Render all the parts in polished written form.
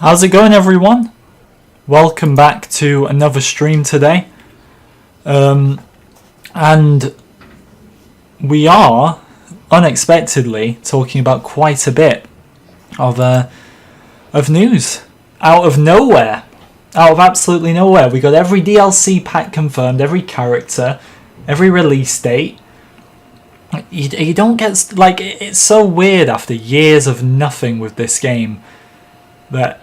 How's it going, everyone? Welcome back to another stream today. And we are unexpectedly talking about quite a bit of news out of nowhere, out of absolutely nowhere. We got every DLC pack confirmed, every character, every release date. You don't get, like, it's so weird after years of nothing with this game that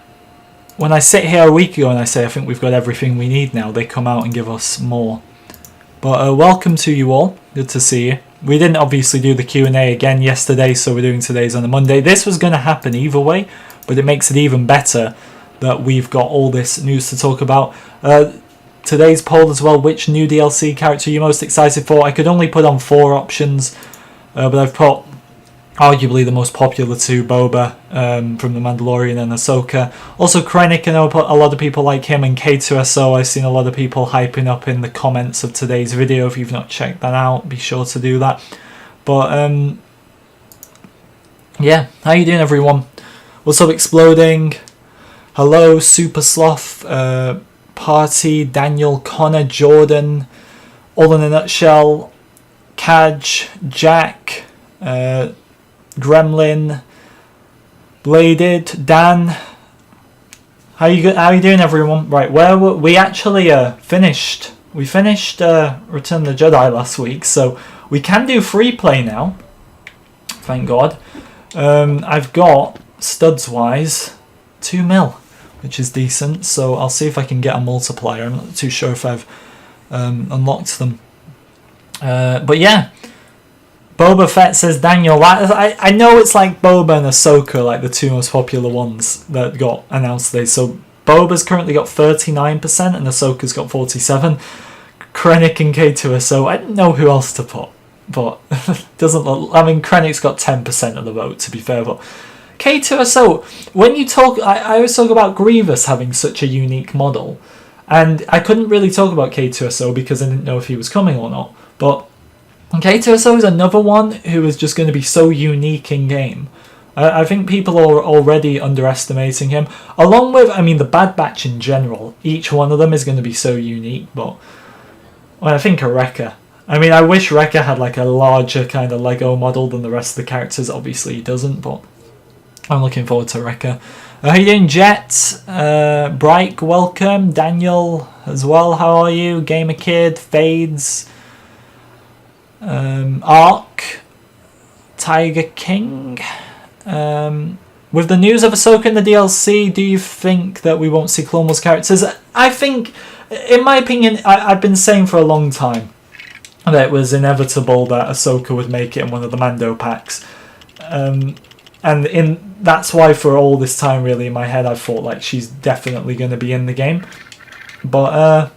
when I sit here a week ago and I say I think we've got everything we need now, they come out and give us more. But welcome to you all. Good to see you. We didn't obviously do the Q&A again yesterday, so we're doing today's on a Monday. This was going to happen either way, but it makes it even better that we've got all this news to talk about. Today's poll as well, which new DLC character are you most excited for? I could only put on 4 options, but I've put arguably the most popular two, Boba from The Mandalorian and Ahsoka. Also Krennic, I know a lot of people like him, and K2SO I've seen a lot of people hyping up in the comments of today's video. If you've not checked that out, be sure to do that. But yeah, how you doing, everyone? What's up, Exploding? Hello, Super Sloth, Party, Daniel, Connor, Jordan, All in a Nutshell, Kaj, Jack, Gremlin, Bladed, Dan. How you doing, everyone? Right, we actually finished Return of the Jedi last week, so we can do free play now. Thank God. I've got studs wise 2 mil, which is decent. So I'll see if I can get a multiplier. I'm not too sure if I've unlocked them. But yeah. Boba Fett, says Daniel. I know it's like Boba and Ahsoka, like the 2 most popular ones that got announced today. So Boba's currently got 39% and Ahsoka's got 47%. Krennic and K2SO, I don't know who else to put, but doesn't look. I mean, Krennic's got 10% of the vote, to be fair, but K2SO, when you talk, I always talk about Grievous having such a unique model, and I couldn't really talk about K2SO because I didn't know if he was coming or not, but K2SO is another one who is just going to be so unique in game. I think people are already underestimating him. Along with, I mean, the Bad Batch in general. Each one of them is going to be so unique. But well, I think a Wrecker. I mean, I wish Wrecker had like a larger kind of Lego model than the rest of the characters. Obviously, he doesn't. But I'm looking forward to Wrecker. How you doing, Jet? Bright, welcome. Daniel as well. How are you? Gamer Kid, Fades. Ark, Tiger King. With the news of Ahsoka in the DLC, do you think that we won't see Clone Wars characters? I think, in my opinion, I've been saying for a long time that it was inevitable that Ahsoka would make it in one of the Mando packs. And that's why for all this time, really, in my head, I thought like she's definitely going to be in the game. But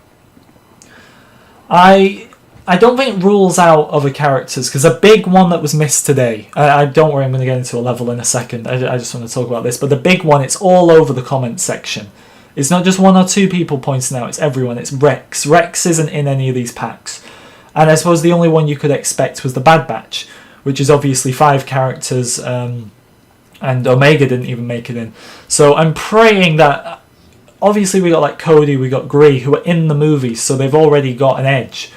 I don't think rules out other characters, because a big one that was missed today, I don't worry, I'm going to get into a level in a second, I just want to talk about this, but the big one, it's all over the comments section. It's not just 1 or 2 people pointing out, it's everyone. It's Rex. Rex isn't in any of these packs. And I suppose the only one you could expect was the Bad Batch, which is obviously 5 characters, and Omega didn't even make it in. So I'm praying that, obviously we got like Cody, we got Gree, who are in the movies, so they've already got an edge.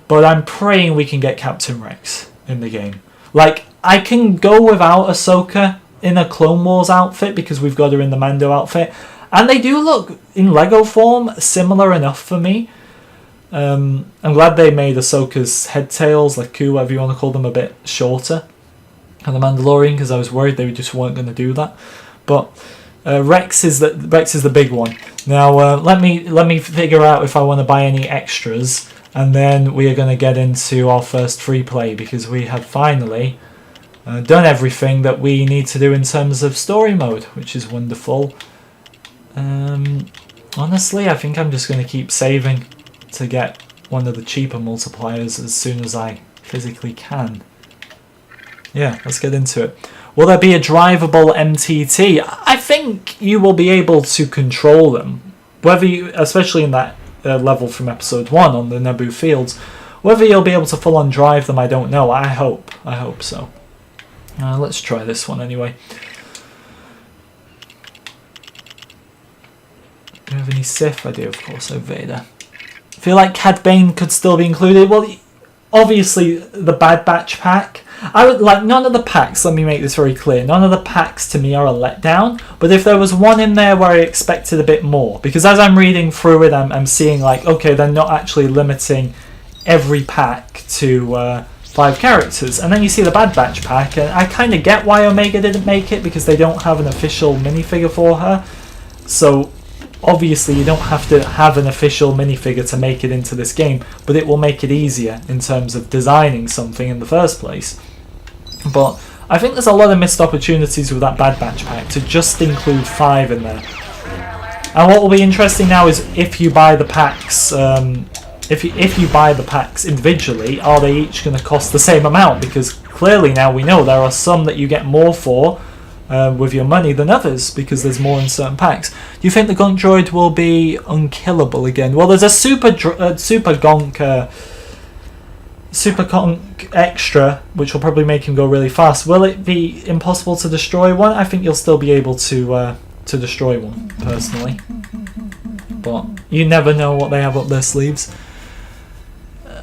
But I'm praying we can get Captain Rex in the game. Like, I can go without Ahsoka in a Clone Wars outfit because we've got her in the Mando outfit. And they do look, in Lego form, similar enough for me. I'm glad they made Ahsoka's head tails, like Ku, whatever you want to call them, a bit shorter on the Mandalorian, because I was worried they just weren't going to do that. But Rex is the big one. Now, let me figure out if I want to buy any extras. And then we are going to get into our first free play, because we have finally done everything that we need to do in terms of story mode, which is wonderful. Honestly, I think I'm just going to keep saving to get one of the cheaper multipliers as soon as I physically can. Yeah, let's get into it. Will there be a drivable MTT? I think you will be able to control them, whether you, especially in that level from episode 1 on the Naboo fields. Whether you'll be able to full on drive them, I don't know. I hope so. Let's try this one anyway. have any Sith? I do, of course. So Vader. I feel like Cad Bane could still be included. Well, obviously the Bad Batch pack. I would like none of the packs. Let me make this very clear. None of the packs to me are a letdown. But if there was one in there where I expected a bit more, because as I'm reading through it, I'm seeing like, okay, they're not actually limiting every pack to 5 characters. And then you see the Bad Batch pack, and I kind of get why Omega didn't make it, because they don't have an official minifigure for her. So obviously you don't have to have an official minifigure to make it into this game, but it will make it easier in terms of designing something in the first place. But I think there's a lot of missed opportunities with that Bad Batch pack to just include 5 in there. And what will be interesting now is if you buy the packs, if you buy the packs individually, are they each going to cost the same amount? Because clearly now we know there are some that you get more for with your money than others, because there's more in certain packs. Do you think the Gonk Droid will be unkillable again? Well, there's a Super Conk extra, which will probably make him go really fast. Will it be impossible to destroy one? I think you'll still be able to destroy one, personally. But you never know what they have up their sleeves.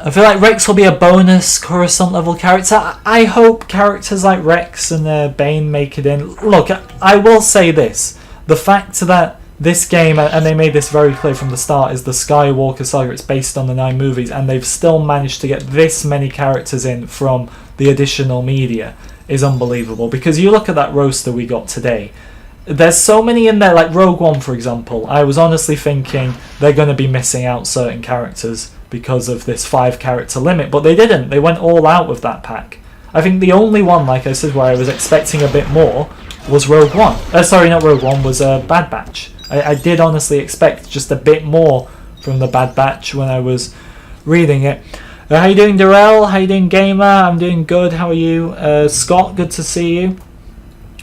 I feel like Rex will be a bonus Coruscant level character. I hope characters like Rex and Bane make it in. Look, I will say this. The fact that this game, and they made this very clear from the start, is the Skywalker Saga. It's based on the 9 movies, and they've still managed to get this many characters in from the additional media is unbelievable. Because you look at that roster we got today, there's so many in there, like Rogue One, for example. I was honestly thinking they're going to be missing out certain characters because of this 5 character limit, but they didn't. They went all out with that pack. I think the only one, like I said, where I was expecting a bit more was Rogue One. Sorry, not Rogue One, was Bad Batch. I did honestly expect just a bit more from the Bad Batch when I was reading it. How you doing, Darrell? How you doing, Gamer? I'm doing good. How are you? Scott, good to see you.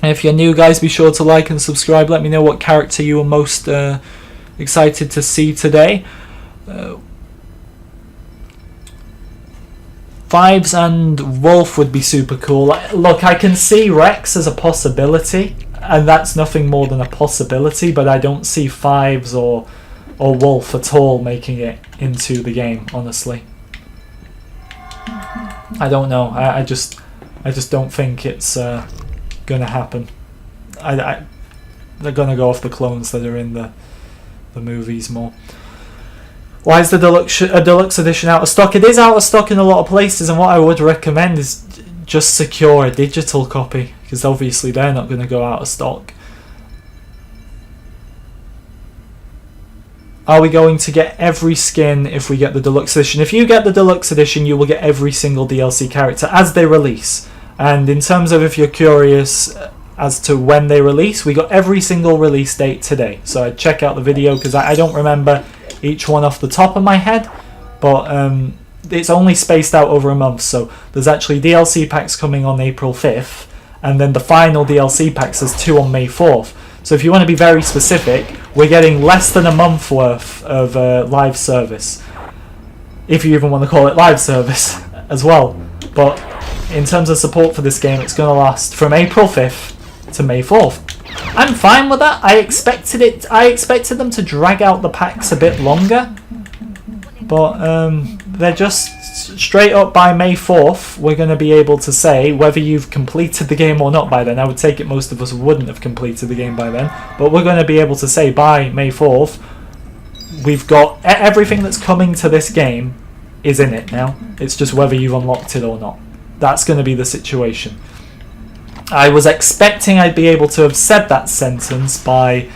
If you're new, guys, be sure to like and subscribe. Let me know what character you were most excited to see today. Fives and Wolf would be super cool. Look, I can see Rex as a possibility, and that's nothing more than a possibility, but I don't see Fives or Wolf at all making it into the game, honestly. I don't know. I just don't think it's gonna happen. They're gonna go off the clones that are in the movies more. Why is the deluxe edition out of stock? It is out of stock in a lot of places, and what I would recommend is just secure a digital copy, because obviously they're not going to go out of stock. Are we going to get every skin if we get the deluxe edition? If you get the deluxe edition, you will get every single DLC character as they release. And in terms of if you're curious as to when they release, we got every single release date today. So I'd check out the video, because I don't remember each one off the top of my head, but it's only spaced out over a month. So there's actually DLC packs coming on April 5th, and then the final DLC packs, there's 2 on May 4th. So if you want to be very specific, we're getting less than a month worth of live service, if you even want to call it live service as well. But in terms of support for this game, it's going to last from April 5th to May 4th. I'm fine with that. I expected them to drag out the packs a bit longer, but they're just straight up by May 4th. We're going to be able to say whether you've completed the game or not by then. I would take it most of us wouldn't have completed the game by then, but we're going to be able to say by May 4th we've got everything that's coming to this game is in it now. It's just whether you've unlocked it or not. That's going to be the situation. I was expecting I'd be able to have said that sentence by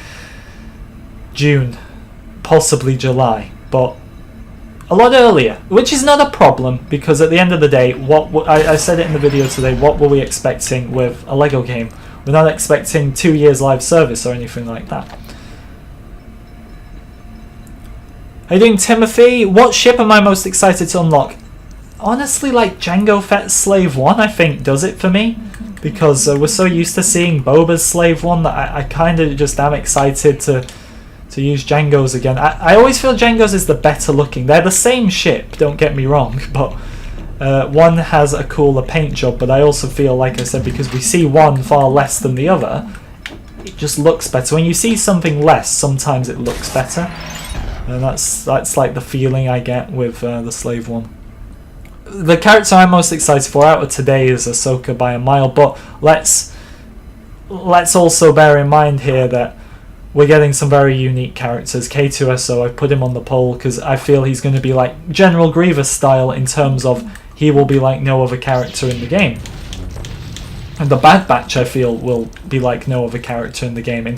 June, possibly July, but a lot earlier, which is not a problem, because at the end of the day, I said it in the video today, what were we expecting with a LEGO game? We're not expecting 2 years live service or anything like that. How you doing, Timothy? What ship am I most excited to unlock? Honestly, like Jango Fett's Slave 1, I think, does it for me. Because we're so used to seeing Boba's Slave 1 that I kind of just am excited to use Jango's again. I always feel Jango's is the better looking. They're the same ship, don't get me wrong, but one has a cooler paint job. But I also feel, like I said, because we see one far less than the other, it just looks better. When you see something less, sometimes it looks better. And that's like the feeling I get with the slave one. The character I'm most excited for out of today is Ahsoka by a mile, but let's also bear in mind here that we're getting some very unique characters. K2SO, I've put him on the poll because I feel he's going to be like General Grievous style in terms of he will be like no other character in the game. And the Bad Batch, I feel, will be like no other character in the game.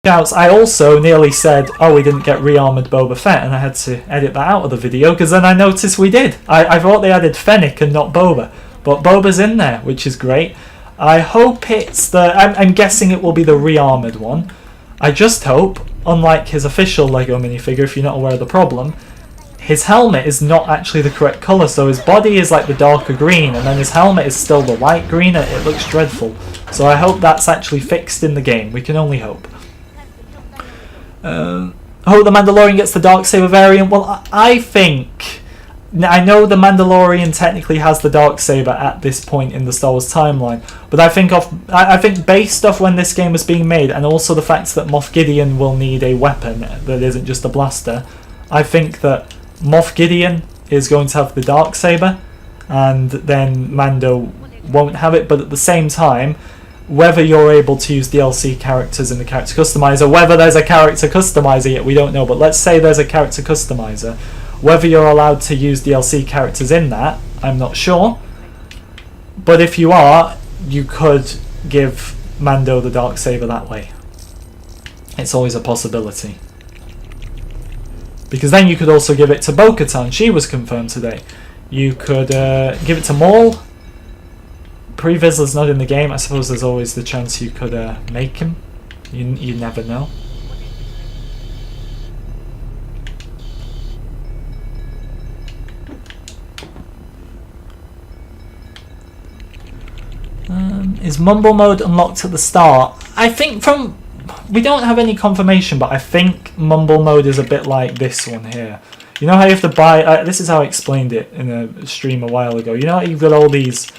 I also nearly said, oh, we didn't get re-armored Boba Fett, and I had to edit that out of the video because then I noticed we did. I thought they added Fennec and not Boba, but Boba's in there, which is great. I hope it's the... I'm guessing it will be the re-armored one. I just hope, unlike his official Lego minifigure, if you're not aware of the problem, his helmet is not actually the correct colour, so his body is like the darker green, and then his helmet is still the light green, and it looks dreadful. So I hope that's actually fixed in the game. We can only hope. I hope the Mandalorian gets the Darksaber variant. Well, I think... I know the Mandalorian technically has the Darksaber at this point in the Star Wars timeline, but I think based off when this game was being made, and also the fact that Moff Gideon will need a weapon that isn't just a blaster, I think that Moff Gideon is going to have the Darksaber, and then Mando won't have it, but at the same time, whether you're able to use DLC characters in the character customizer, whether there's a character customizer yet, we don't know, but let's say there's a character customizer, whether you're allowed to use DLC characters in that, I'm not sure. But if you are, you could give Mando the Darksaber that way. It's always a possibility. Because then you could also give it to Bo-Katan. She was confirmed today. You could give it to Maul. Pre Vizsla's not in the game. I suppose there's always the chance you could make him. You never know. Is Mumble Mode unlocked at the start? I think from... We don't have any confirmation, but I think Mumble Mode is a bit like this one here. You know how you have to buy... this is how I explained it in a stream a while ago. You know how you've got all these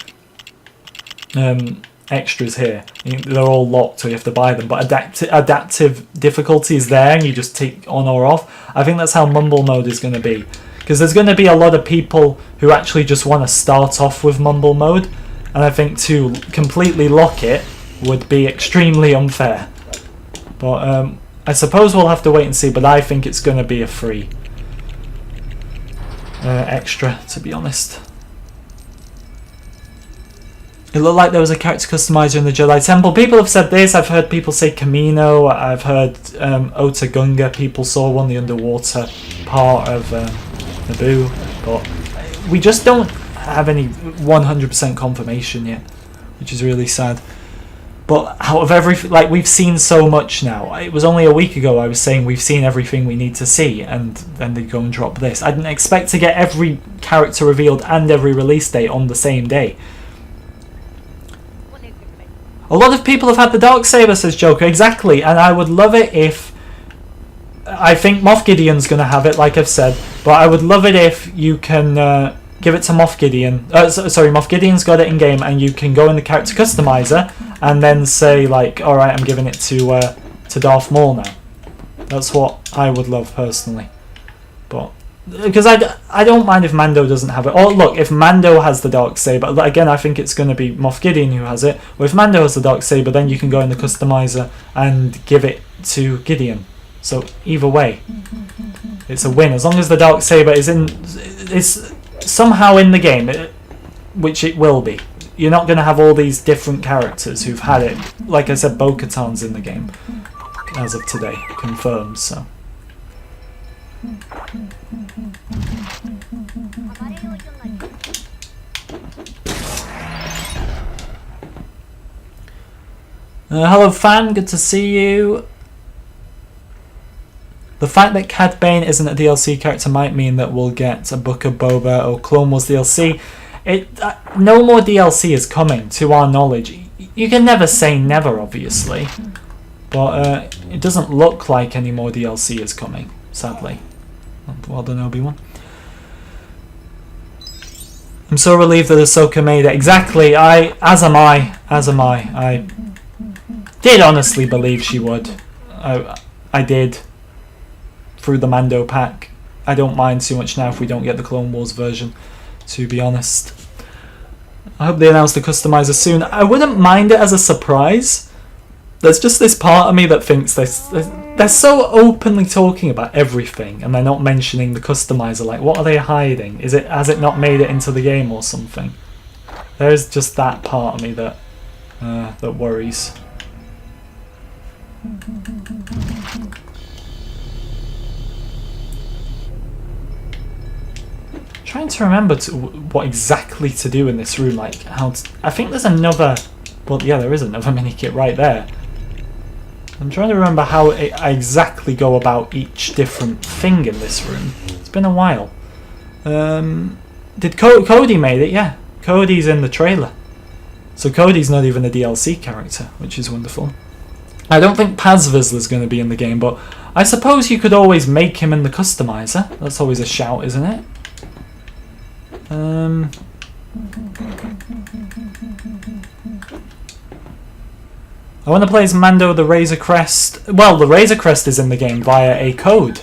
extras here? They're all locked, so you have to buy them. But adaptive difficulty is there, and you just take on or off. I think that's how Mumble Mode is going to be. Because there's going to be a lot of people who actually just want to start off with Mumble Mode. And I think to completely lock it would be extremely unfair. But I suppose we'll have to wait and see, but I think it's going to be a free extra, to be honest. It looked like there was a character customizer in the Jedi Temple. People have said this. I've heard people say Camino. I've heard Ota Gunga. People saw one, the underwater part of Naboo. But we just don't have any 100% confirmation yet, which is really sad. But out of everything, like, we've seen so much now. It was only a week ago I was saying we've seen everything we need to see, and then they go and drop this. I didn't expect to get every character revealed and every release date on the same day. A lot of people have had the Darksaber, says Joker. Exactly, and I would love it if... I think Moff Gideon's going to have it, like I've said, but I would love it if you can... give it to Moff Gideon. Sorry, Moff Gideon's got it in game, and you can go in the character customizer and then say like, "All right, I'm giving it to Darth Maul now." That's what I would love personally. But because I don't mind if Mando doesn't have it. Or look, if Mando has the Darksaber, again, I think it's going to be Moff Gideon who has it. Or if Mando has the Darksaber, then you can go in the customizer and give it to Gideon. So either way, it's a win as long as the Darksaber is somehow in the game, which it will be. You're not going to have all these different characters who've had it. Like I said, Bo-Katan's in the game as of today, confirmed. So hello fan, good to see you. The fact that Cad Bane isn't a DLC character might mean that we'll get a Book of Boba or Clone Wars DLC. No more DLC is coming, to our knowledge. You can never say never, obviously. But it doesn't look like any more DLC is coming, sadly. Well done, Obi-Wan. I'm so relieved that Ahsoka made it. Exactly, as am I. As am I. I did honestly believe she would. I did. Through the Mando pack. I don't mind too much now if we don't get the Clone Wars version, to be honest. I hope they announce the customizer soon. I wouldn't mind it as a surprise. There's just this part of me that thinks they're so openly talking about everything and they're not mentioning the customizer. Like, what are they hiding? Has it not made it into the game or something? There's just that part of me that that worries. Trying to remember what exactly to do in this room. Like I think there's another. Well, yeah, there is another mini kit right there. I'm trying to remember how I exactly go about each different thing in this room. It's been a while. Did Cody made it? Yeah, Cody's in the trailer. So Cody's not even a DLC character, which is wonderful. I don't think Paz Vizsla's going to be in the game, but I suppose you could always make him in the customizer. That's always a shout, isn't it? I want to play as Mando the Razor Crest. Well, the Razor Crest is in the game via a code,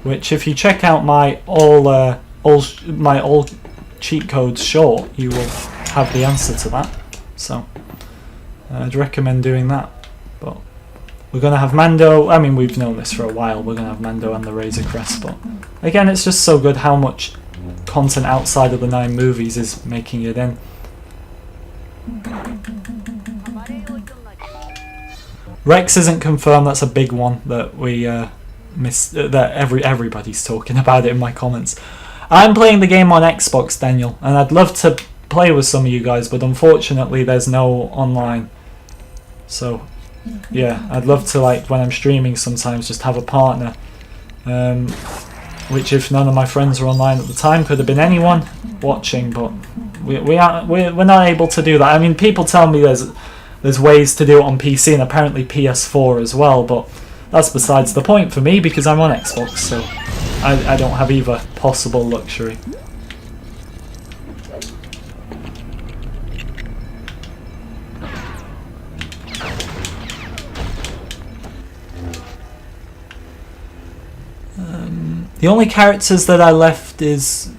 which if you check out my all cheat codes short, you will have the answer to that. So I'd recommend doing that. But we're going to have Mando. I mean, we've known this for a while. We're going to have Mando and the Razor Crest. But again, it's just so good how much content outside of the 9 movies is making it in. Rex isn't confirmed. That's a big one that we missed. That everybody's talking about it in my comments. I'm playing the game on Xbox, Daniel, and I'd love to play with some of you guys, but unfortunately there's no online. So yeah, I'd love to, like, when I'm streaming sometimes, just have a partner. Which, if none of my friends were online at the time, could have been anyone watching, but we're not able to do that. I mean, people tell me there's ways to do it on PC and apparently PS4 as well, but that's besides the point for me because I'm on Xbox, so I don't have either possible luxury. The only characters that are left is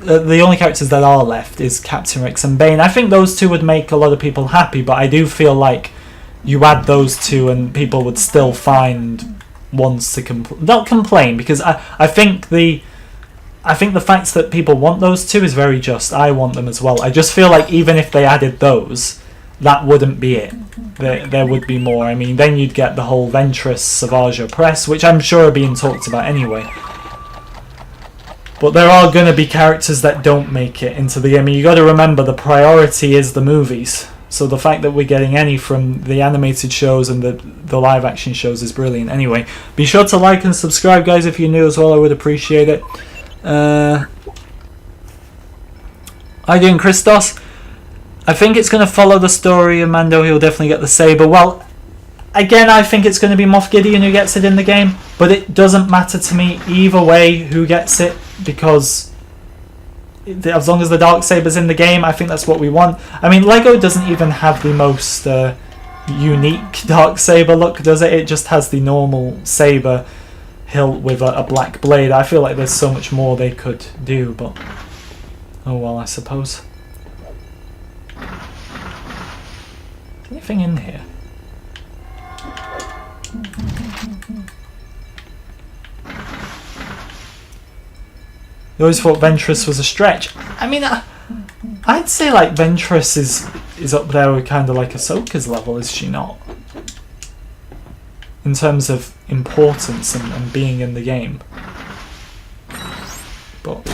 Captain Rex and Bane. I think those two would make a lot of people happy, but I do feel like you add those two and people would still find ones to not complain, because I think the fact that people want those two is very just. I want them as well. I just feel like even if they added those, that wouldn't be it. There would be more. I mean, then you'd get the whole Ventress Savage Press, which I'm sure are being talked about anyway. But there are going to be characters that don't make it into the game. I mean, you got to remember the priority is the movies. So the fact that we're getting any from the animated shows and the live action shows is brilliant. Anyway, be sure to like and subscribe, guys, if you're new as well. I would appreciate it. How you doing, Christos? I think it's going to follow the story of Mando. He'll definitely get the saber. Well, again, I think it's going to be Moff Gideon who gets it in the game, but it doesn't matter to me either way who gets it, because as long as the Darksaber's in the game, I think that's what we want. I mean, Lego doesn't even have the most unique Darksaber look, does it? It just has the normal saber hilt with a black blade. I feel like there's so much more they could do, but oh well, I suppose. Anything in here? You always thought Ventress was a stretch. I mean, I'd say like Ventress is up there with kind of like Ahsoka's level, is she not? In terms of importance and being in the game. But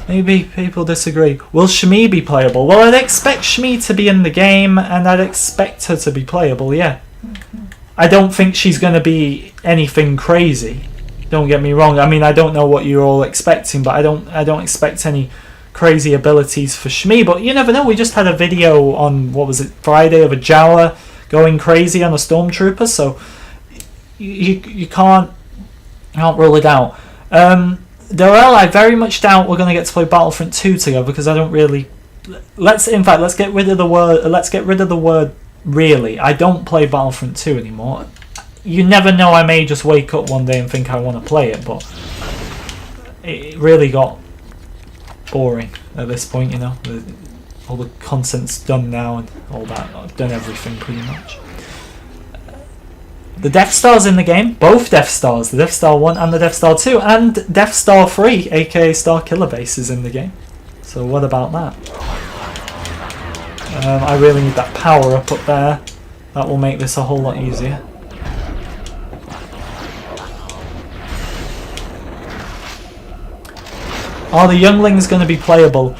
maybe people disagree. Will Shmi be playable? Well, I'd expect Shmi to be in the game, and I'd expect her to be playable, yeah. I don't think she's going to be anything crazy. Don't get me wrong. I mean, I don't know what you're all expecting, but I don't expect any crazy abilities for Shmi. But you never know. We just had a video on, what was it, Friday, of a Jawa going crazy on a stormtrooper. So you can't rule it out. Darrell, I very much doubt we're going to get to play Battlefront 2 together, because I don't really in fact, let's get rid of the word really. I don't play Battlefront 2 anymore. You never know, I may just wake up one day and think I want to play it, but it really got boring at this point, you know. All the content's done now and all that. I've done everything pretty much. The Death Star's in the game, both Death Stars, the Death Star 1 and the Death Star 2, and Death Star 3, aka Star Killer Base, is in the game. So what about that? I really need that power up there. That will make this a whole lot easier. Are the younglings going to be playable?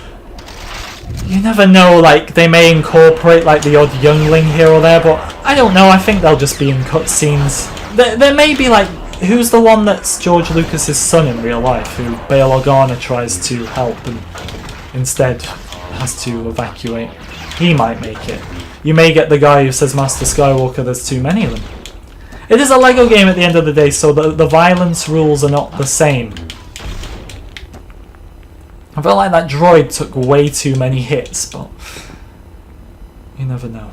You never know, like, they may incorporate like the odd youngling here or there, but I don't know, I think they'll just be in cutscenes. There may be, like, who's the one that's George Lucas's son in real life, who Bail Organa tries to help and instead has to evacuate? He might make it. You may get the guy who says Master Skywalker, there's too many of them. It is a LEGO game at the end of the day, so the violence rules are not the same. I felt like that droid took way too many hits, but you never know.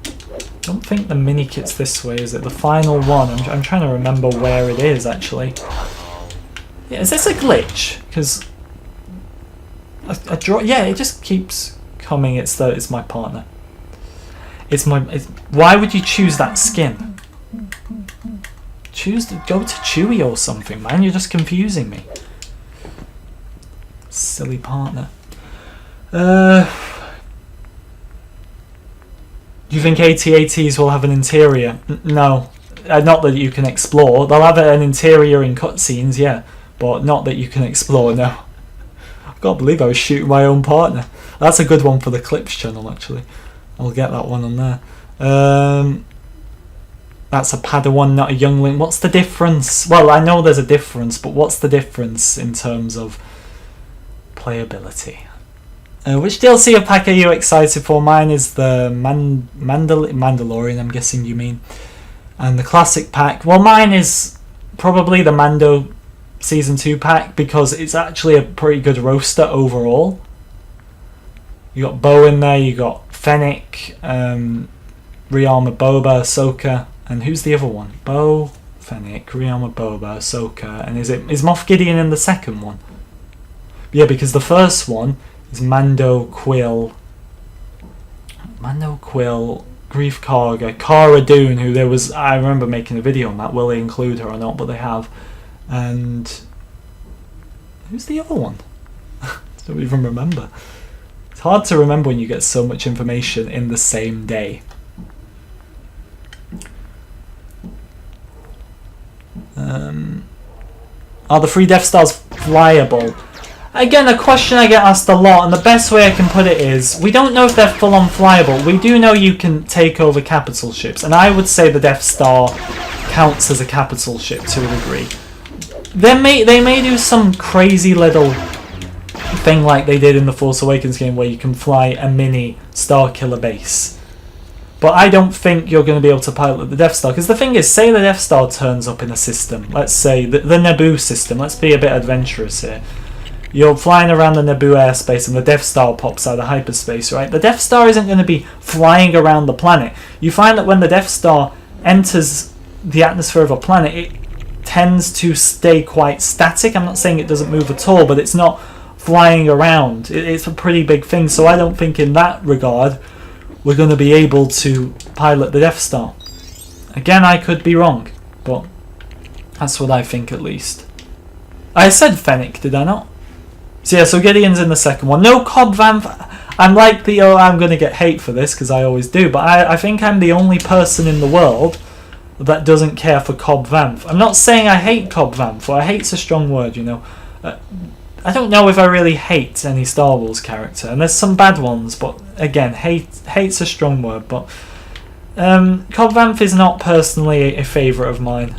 I don't think the mini kit's this way, is it? The final one. I'm trying to remember where it is, actually. Yeah, is this a glitch? Because yeah, it just keeps coming. It's my partner. Why would you choose that skin? Go to Chewie or something, man. You're just confusing me. Silly partner. Do you think AT-ATs will have an interior? No. Not that you can explore. They'll have an interior in cutscenes, yeah. But not that you can explore, no. I can't believe I was shooting my own partner. That's a good one for the Clips channel, actually. I'll get that one on there. That's a Padawan, not a youngling. What's the difference? Well, I know there's a difference, but what's the difference in terms of playability? Which DLC of pack are you excited for? Mine is the Mandalorian, I'm guessing you mean. And the classic pack. Well, mine is probably the Mando Season 2 pack, because it's actually a pretty good roster overall. You got Bo in there, you got Fennec, Rihanna, Boba, Ahsoka. And who's the other one? Bo, Fennec, Rihanna, Boba, Ahsoka, and is Moff Gideon in the second one? Yeah, because the first one is Mando, Quill, Grief Karga, Cara Dune, who I remember making a video on that, will they include her or not, but they have. And who's the other one? I don't even remember. It's hard to remember when you get so much information in the same day. Are the 3 Death Stars flyable? Again, a question I get asked a lot, and the best way I can put it is, we don't know if they're full-on flyable. We do know you can take over capital ships, and I would say the Death Star counts as a capital ship to a degree. They may do some crazy little thing like they did in the Force Awakens game, where you can fly a mini Star Killer base. But I don't think you're going to be able to pilot the Death Star, because the thing is, say the Death Star turns up in a system, let's say the Naboo system, let's be a bit adventurous here. You're flying around the Naboo airspace and the Death Star pops out of hyperspace, right? The Death Star isn't going to be flying around the planet. You find that when the Death Star enters the atmosphere of a planet, it tends to stay quite static. I'm not saying it doesn't move at all, but it's not flying around. It's a pretty big thing, so I don't think in that regard we're going to be able to pilot the Death Star. Again, I could be wrong, but that's what I think at least. I said Fennec, did I not? So yeah, so Gideon's in the second one. No Cobb Vanth. I'm like I'm going to get hate for this, because I always do, but I think I'm the only person in the world that doesn't care for Cobb Vanth. I'm not saying I hate Cobb Vanth, or hate's a strong word, you know. I don't know if I really hate any Star Wars character, and there's some bad ones, but again, hate's a strong word, but Cobb Vanth is not personally a favourite of mine.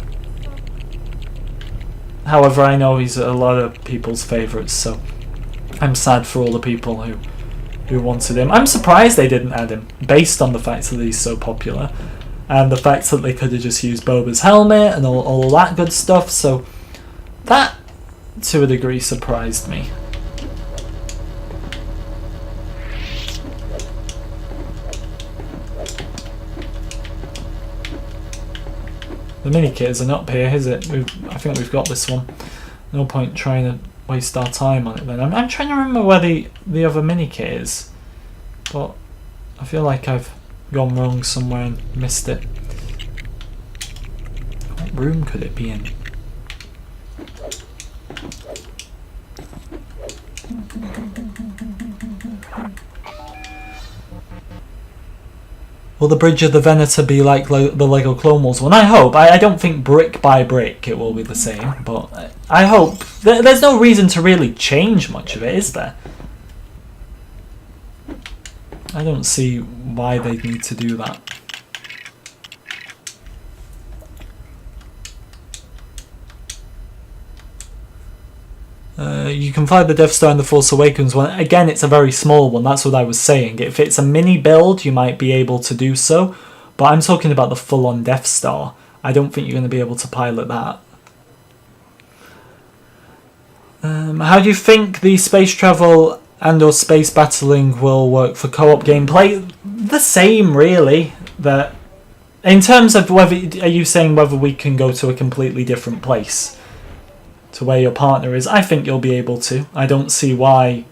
However, I know he's a lot of people's favourites, so I'm sad for all the people who wanted him. I'm surprised they didn't add him, based on the fact that he's so popular, and the fact that they could have just used Boba's helmet and all that good stuff, so that to a degree surprised me. The mini-kit isn't up here, is it? I think we've got this one. No point trying to waste our time on it then. I'm trying to remember where the other mini-kit is, but I feel like I've gone wrong somewhere and missed it. What room could it be in? Will the Bridge of the Venator be like the Lego Clone Wars one? I hope. I don't think brick by brick it will be the same, but I hope. There's no reason to really change much of it, is there? I don't see why they need to do that. You can fly the Death Star in the Force Awakens one. Again, it's a very small one, that's what I was saying. If it's a mini build, you might be able to do so. But I'm talking about the full-on Death Star. I don't think you're going to be able to pilot that. How do you think the space travel and or space battling will work for co-op gameplay? The same, really. That, in terms of whether, are you saying whether we can go to a completely different place to where your partner is? I think you'll be able to. I don't see why,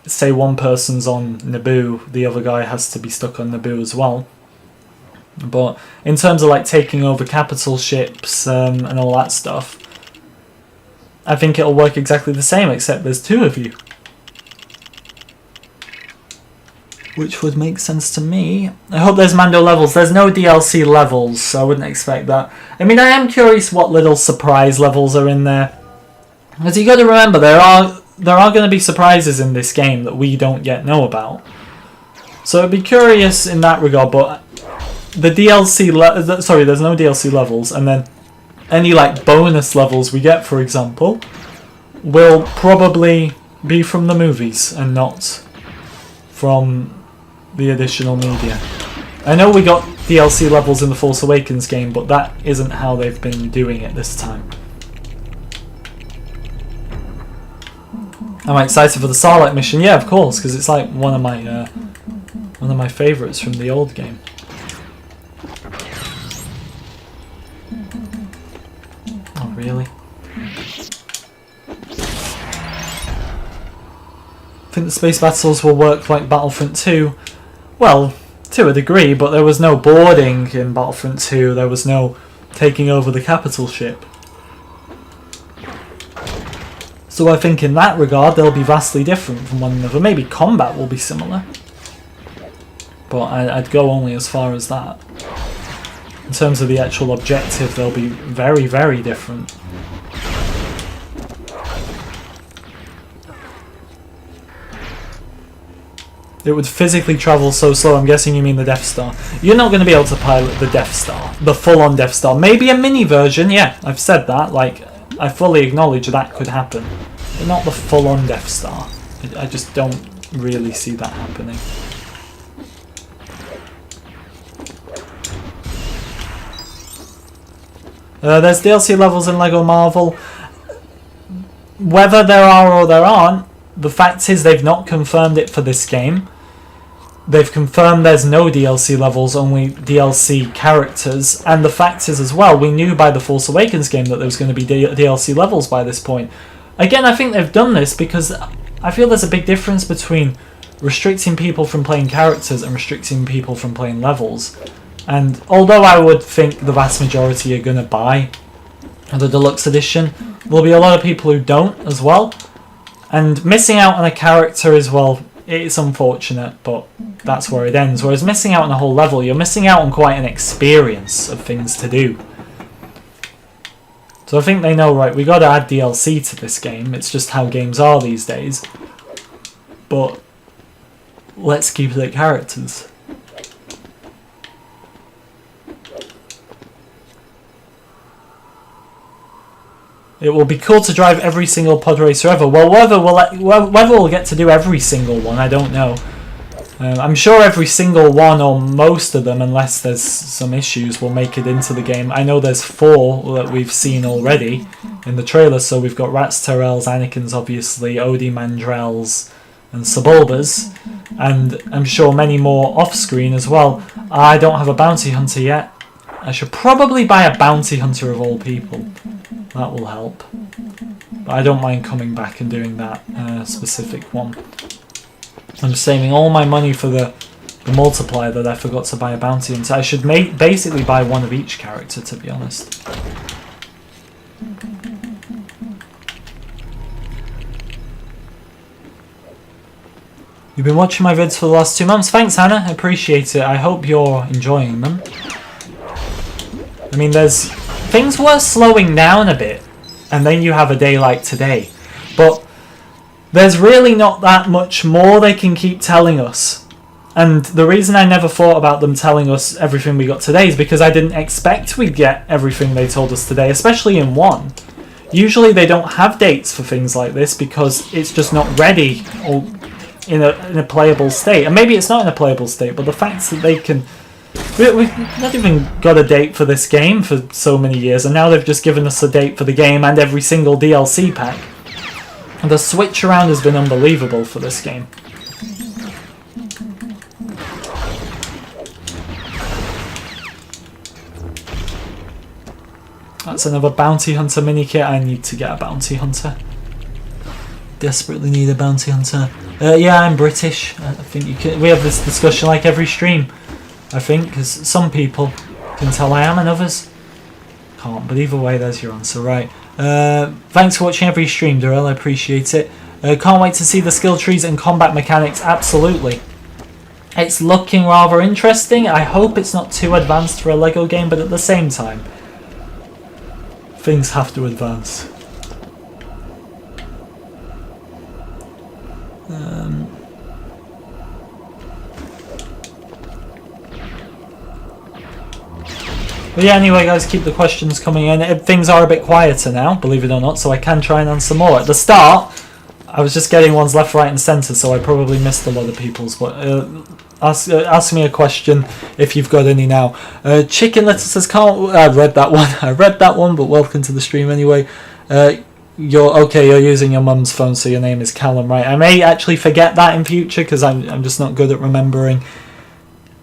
say one person's on Naboo, the other guy has to be stuck on Naboo as well. But in terms of like taking over capital ships and all that stuff, I think it'll work exactly the same, except there's two of you. Which would make sense to me. I hope there's Mando levels. There's no DLC levels, so I wouldn't expect that. I mean, I am curious what little surprise levels are in there. Because you got to remember, there are going to be surprises in this game that we don't yet know about. So I'd be curious in that regard, but the DLC... sorry, there's no DLC levels, and then any like bonus levels we get, for example, will probably be from the movies and not from the additional media. I know we got DLC levels in the Force Awakens game, but that isn't how they've been doing it this time. I'm excited for the Sarlacc mission. Yeah, of course, because it's like one of my favourites from the old game. Oh, really? I think the space battles will work like Battlefront 2. Well, to a degree, but there was no boarding in Battlefront 2. There was no taking over the capital ship. So I think in that regard they'll be vastly different from one another. Maybe combat will be similar, but I'd go only as far as that. In terms of the actual objective, they'll be very, very different. It would physically travel so slow. I'm guessing you mean the Death Star. You're not going to be able to pilot the Death Star, the full-on Death Star. Maybe a mini version, yeah, I've said that, like, I fully acknowledge that could happen, but not the full-on Death Star. I just don't really see that happening. There's DLC levels in LEGO Marvel. Whether there are or there aren't, the fact is they've not confirmed it for this game. They've confirmed there's no DLC levels, only DLC characters. And the fact is as well, we knew by the Force Awakens game that there was going to be DLC levels by this point. Again, I think they've done this because I feel there's a big difference between restricting people from playing characters and restricting people from playing levels. And although I would think the vast majority are going to buy the deluxe edition, there'll be a lot of people who don't as well. And missing out on a character as well, it's unfortunate, but that's where it ends. Whereas missing out on a whole level, you're missing out on quite an experience of things to do. So I think they know, right, we got to add DLC to this game. It's just how games are these days. But let's keep the characters. It will be cool to drive every single pod racer ever. Well, whether we'll get to do every single one, I don't know. I'm sure every single one or most of them, unless there's some issues, will make it into the game. I know there's 4 that we've seen already in the trailer. So we've got Rats, Terrells, Anakins, obviously, Odie, Mandrells, and Sebulbas. And I'm sure many more off-screen as well. I don't have a bounty hunter yet. I should probably buy a bounty hunter of all people. That will help. But I don't mind coming back and doing that specific one. I'm saving all my money for the multiplier that I forgot to buy a bounty hunter. I should basically buy one of each character, to be honest. You've been watching my vids for the last 2 months. Thanks, Hannah. I appreciate it. I hope you're enjoying them. I mean, things were slowing down a bit, and then you have a day like today. But there's really not that much more they can keep telling us. And the reason I never thought about them telling us everything we got today is because I didn't expect we'd get everything they told us today, especially in 1. Usually they don't have dates for things like this because it's just not ready or in a playable state. And maybe it's not in a playable state, but the fact that they can... We've not even got a date for this game for so many years, and now they've just given us a date for the game and every single DLC pack. And the switch around has been unbelievable for this game. That's another bounty hunter mini kit. I need to get a bounty hunter. Desperately need a bounty hunter. Yeah, I'm British. I think you can. We have this discussion like every stream, I think, because some people can tell I am and others can't. But either way, there's your answer, right? Thanks for watching every stream, Darrell. I appreciate it. Can't wait to see the skill trees and combat mechanics. Absolutely. It's looking rather interesting. I hope it's not too advanced for a Lego game, but at the same time, things have to advance. But yeah, anyway guys, keep the questions coming in. Things are a bit quieter now, believe it or not, so I can try and answer more. At the start, I was just getting ones left, right and centre, so I probably missed a lot of people's. But ask me a question if you've got any now. Chicken Letter says, can't... I read that one. I read that one, but welcome to the stream anyway. You're using your mum's phone, so your name is Callum, right? I may actually forget that in future, because I'm just not good at remembering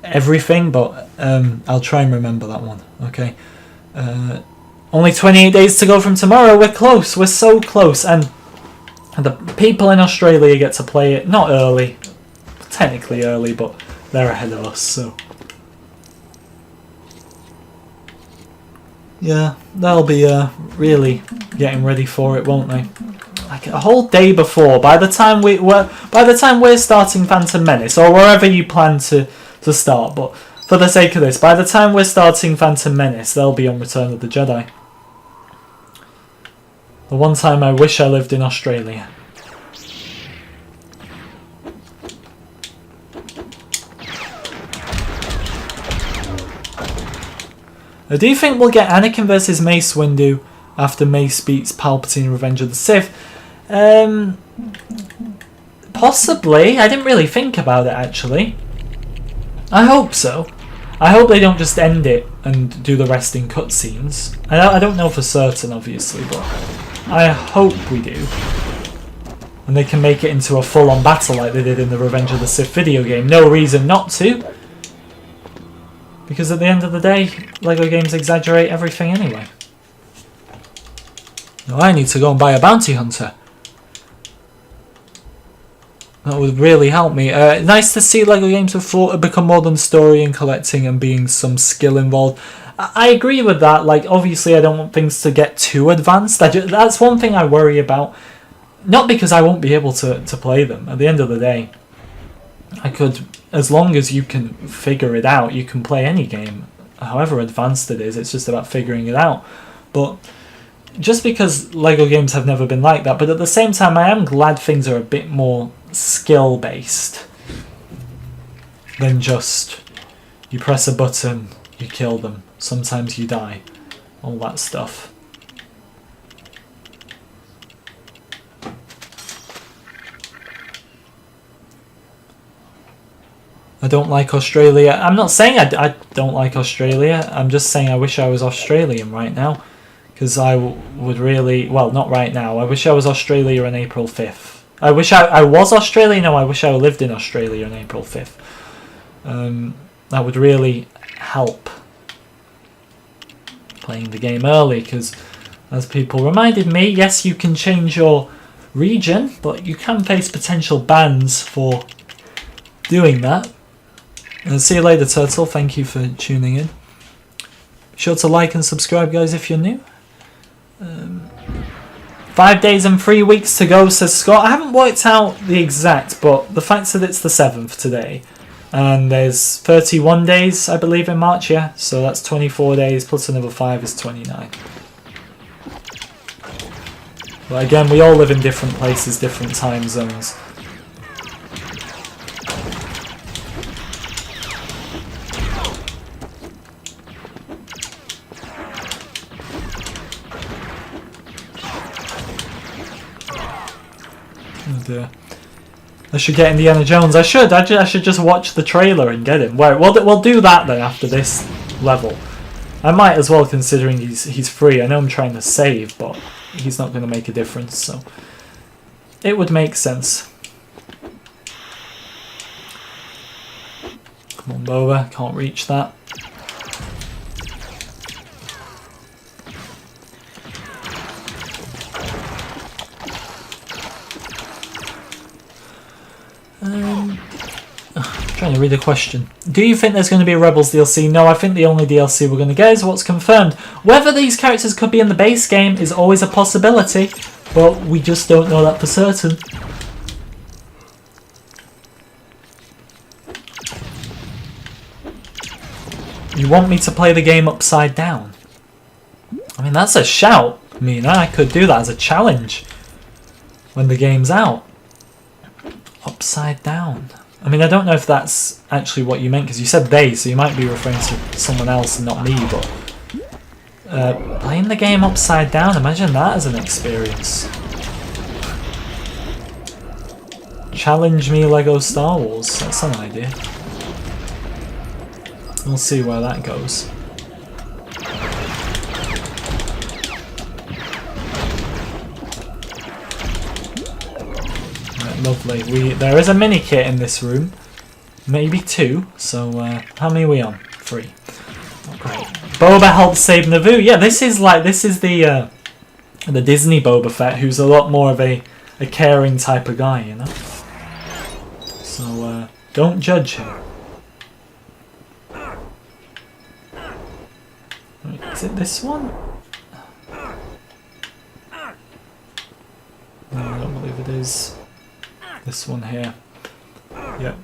everything, but I'll try and remember that one. Okay. Only 28 days to go from tomorrow. We're close. We're so close. And the people in Australia get to play it, not early, technically early, but they're ahead of us, so yeah, they'll be really getting ready for it, won't they? Like a whole day before. By the time we're starting Phantom Menace, or wherever you plan to start, but for the sake of this, by the time we're starting Phantom Menace, they'll be on Return of the Jedi. The one time I wish I lived in Australia. Do you think we'll get Anakin versus Mace Windu after Mace beats Palpatine in Revenge of the Sith? Possibly. I didn't really think about it, actually. I hope so. I hope they don't just end it and do the rest in cutscenes. I don't know for certain, obviously, but I hope we do. And they can make it into a full-on battle like they did in the Revenge of the Sith video game. No reason not to. Because at the end of the day, LEGO games exaggerate everything anyway. Now I need to go and buy a bounty hunter. That would really help me. Nice to see LEGO games have become more than story and collecting and being some skill involved. I agree with that. Like, obviously I don't want things to get too advanced. That's one thing I worry about. Not because I won't be able to play them. At the end of the day, I could... As long as you can figure it out, you can play any game, however advanced it is. It's just about figuring it out. But just because LEGO games have never been like that, but at the same time, I am glad things are a bit more skill-based than just you press a button, you kill them, sometimes you die, all that stuff. I don't like Australia. I'm not saying I don't like Australia. I'm just saying I wish I was Australian right now. Because I would really... Well, not right now. I wish I was Australia on April 5th. I wish I was Australia. No, I wish I lived in Australia on April 5th. That would really help playing the game early. Because as people reminded me, yes, you can change your region. But you can face potential bans for doing that. And see you later, Turtle. Thank you for tuning in. Be sure to like and subscribe, guys, if you're new. 5 days and 3 weeks to go, says Scott. I haven't worked out the exact, but the fact that it's the 7th today. And there's 31 days, I believe, in March, yeah? So that's 24 days, plus another 5 is 29. But again, we all live in different places, different time zones. I should get Indiana Jones. I should just watch the trailer and get him. Well, we'll do that then after this level. I might as well, considering he's free. I know I'm trying to save, but he's not going to make a difference, so it would make sense. Come on, Boba. Can't reach that. Trying to read a question. Do you think there's going to be a Rebels DLC? No, I think the only DLC we're going to get is what's confirmed. Whether these characters could be in the base game is always a possibility, but we just don't know that for certain. You want me to play the game upside down? I mean, that's a shout. I mean, I could do that as a challenge when the game's out. Upside down. I mean, I don't know if that's actually what you meant, because you said they, so you might be referring to someone else and not me, but playing the game upside down, imagine that as an experience. Challenge me Lego Star Wars, that's an idea. We'll see where that goes. Lovely. There is a mini kit in this room, maybe 2. So how many are we on? 3. Oh, great. Boba helped save Naboo. Yeah, this is the Disney Boba Fett, who's a lot more of a caring type of guy, you know. So don't judge him. Right, is it this one? No, I don't believe it is. This one here. Yep.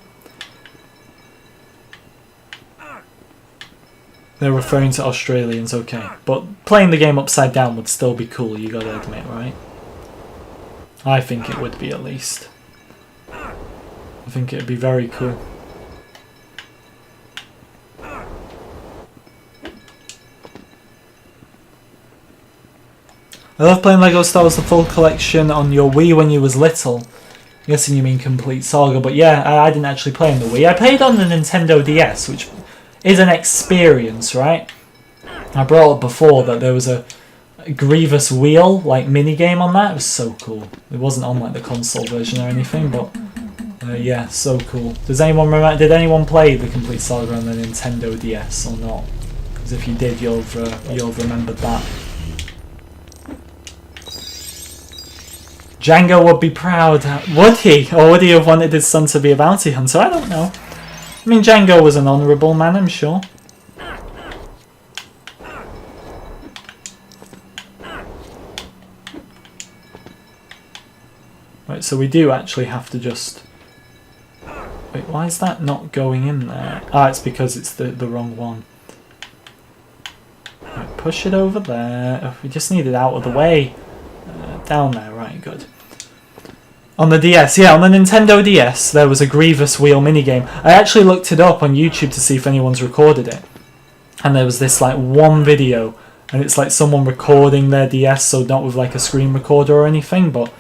They're referring to Australians, okay. But playing the game upside down would still be cool, you gotta admit, right? I think it would be, at least. I think it'd be very cool. I love playing Lego Star Wars the full collection on your Wii when you was little. I'm guessing you mean Complete Saga, but yeah, I didn't actually play on the Wii. I played on the Nintendo DS, which is an experience, right? I brought up before that there was a Grievous Wheel, like, mini-game on that. It was so cool. It wasn't on, like, the console version or anything, but yeah, so cool. Does anyone remember? Did anyone play the Complete Saga on the Nintendo DS or not? Because if you did, you'll have remembered that. Django would be proud. Would he? Or would he have wanted his son to be a bounty hunter? I don't know. I mean, Django was an honourable man, I'm sure. Right, so we do actually have to just... Wait, why is that not going in there? Ah, it's because it's the wrong one. Right, push it over there. We just need it out of the way. Down there, right, good. On the DS, yeah, on the Nintendo DS, there was a Grievous Wheel minigame. I actually looked it up on YouTube to see if anyone's recorded it. And there was this, like, one video, and it's like someone recording their DS, so not with, like, a screen recorder or anything, but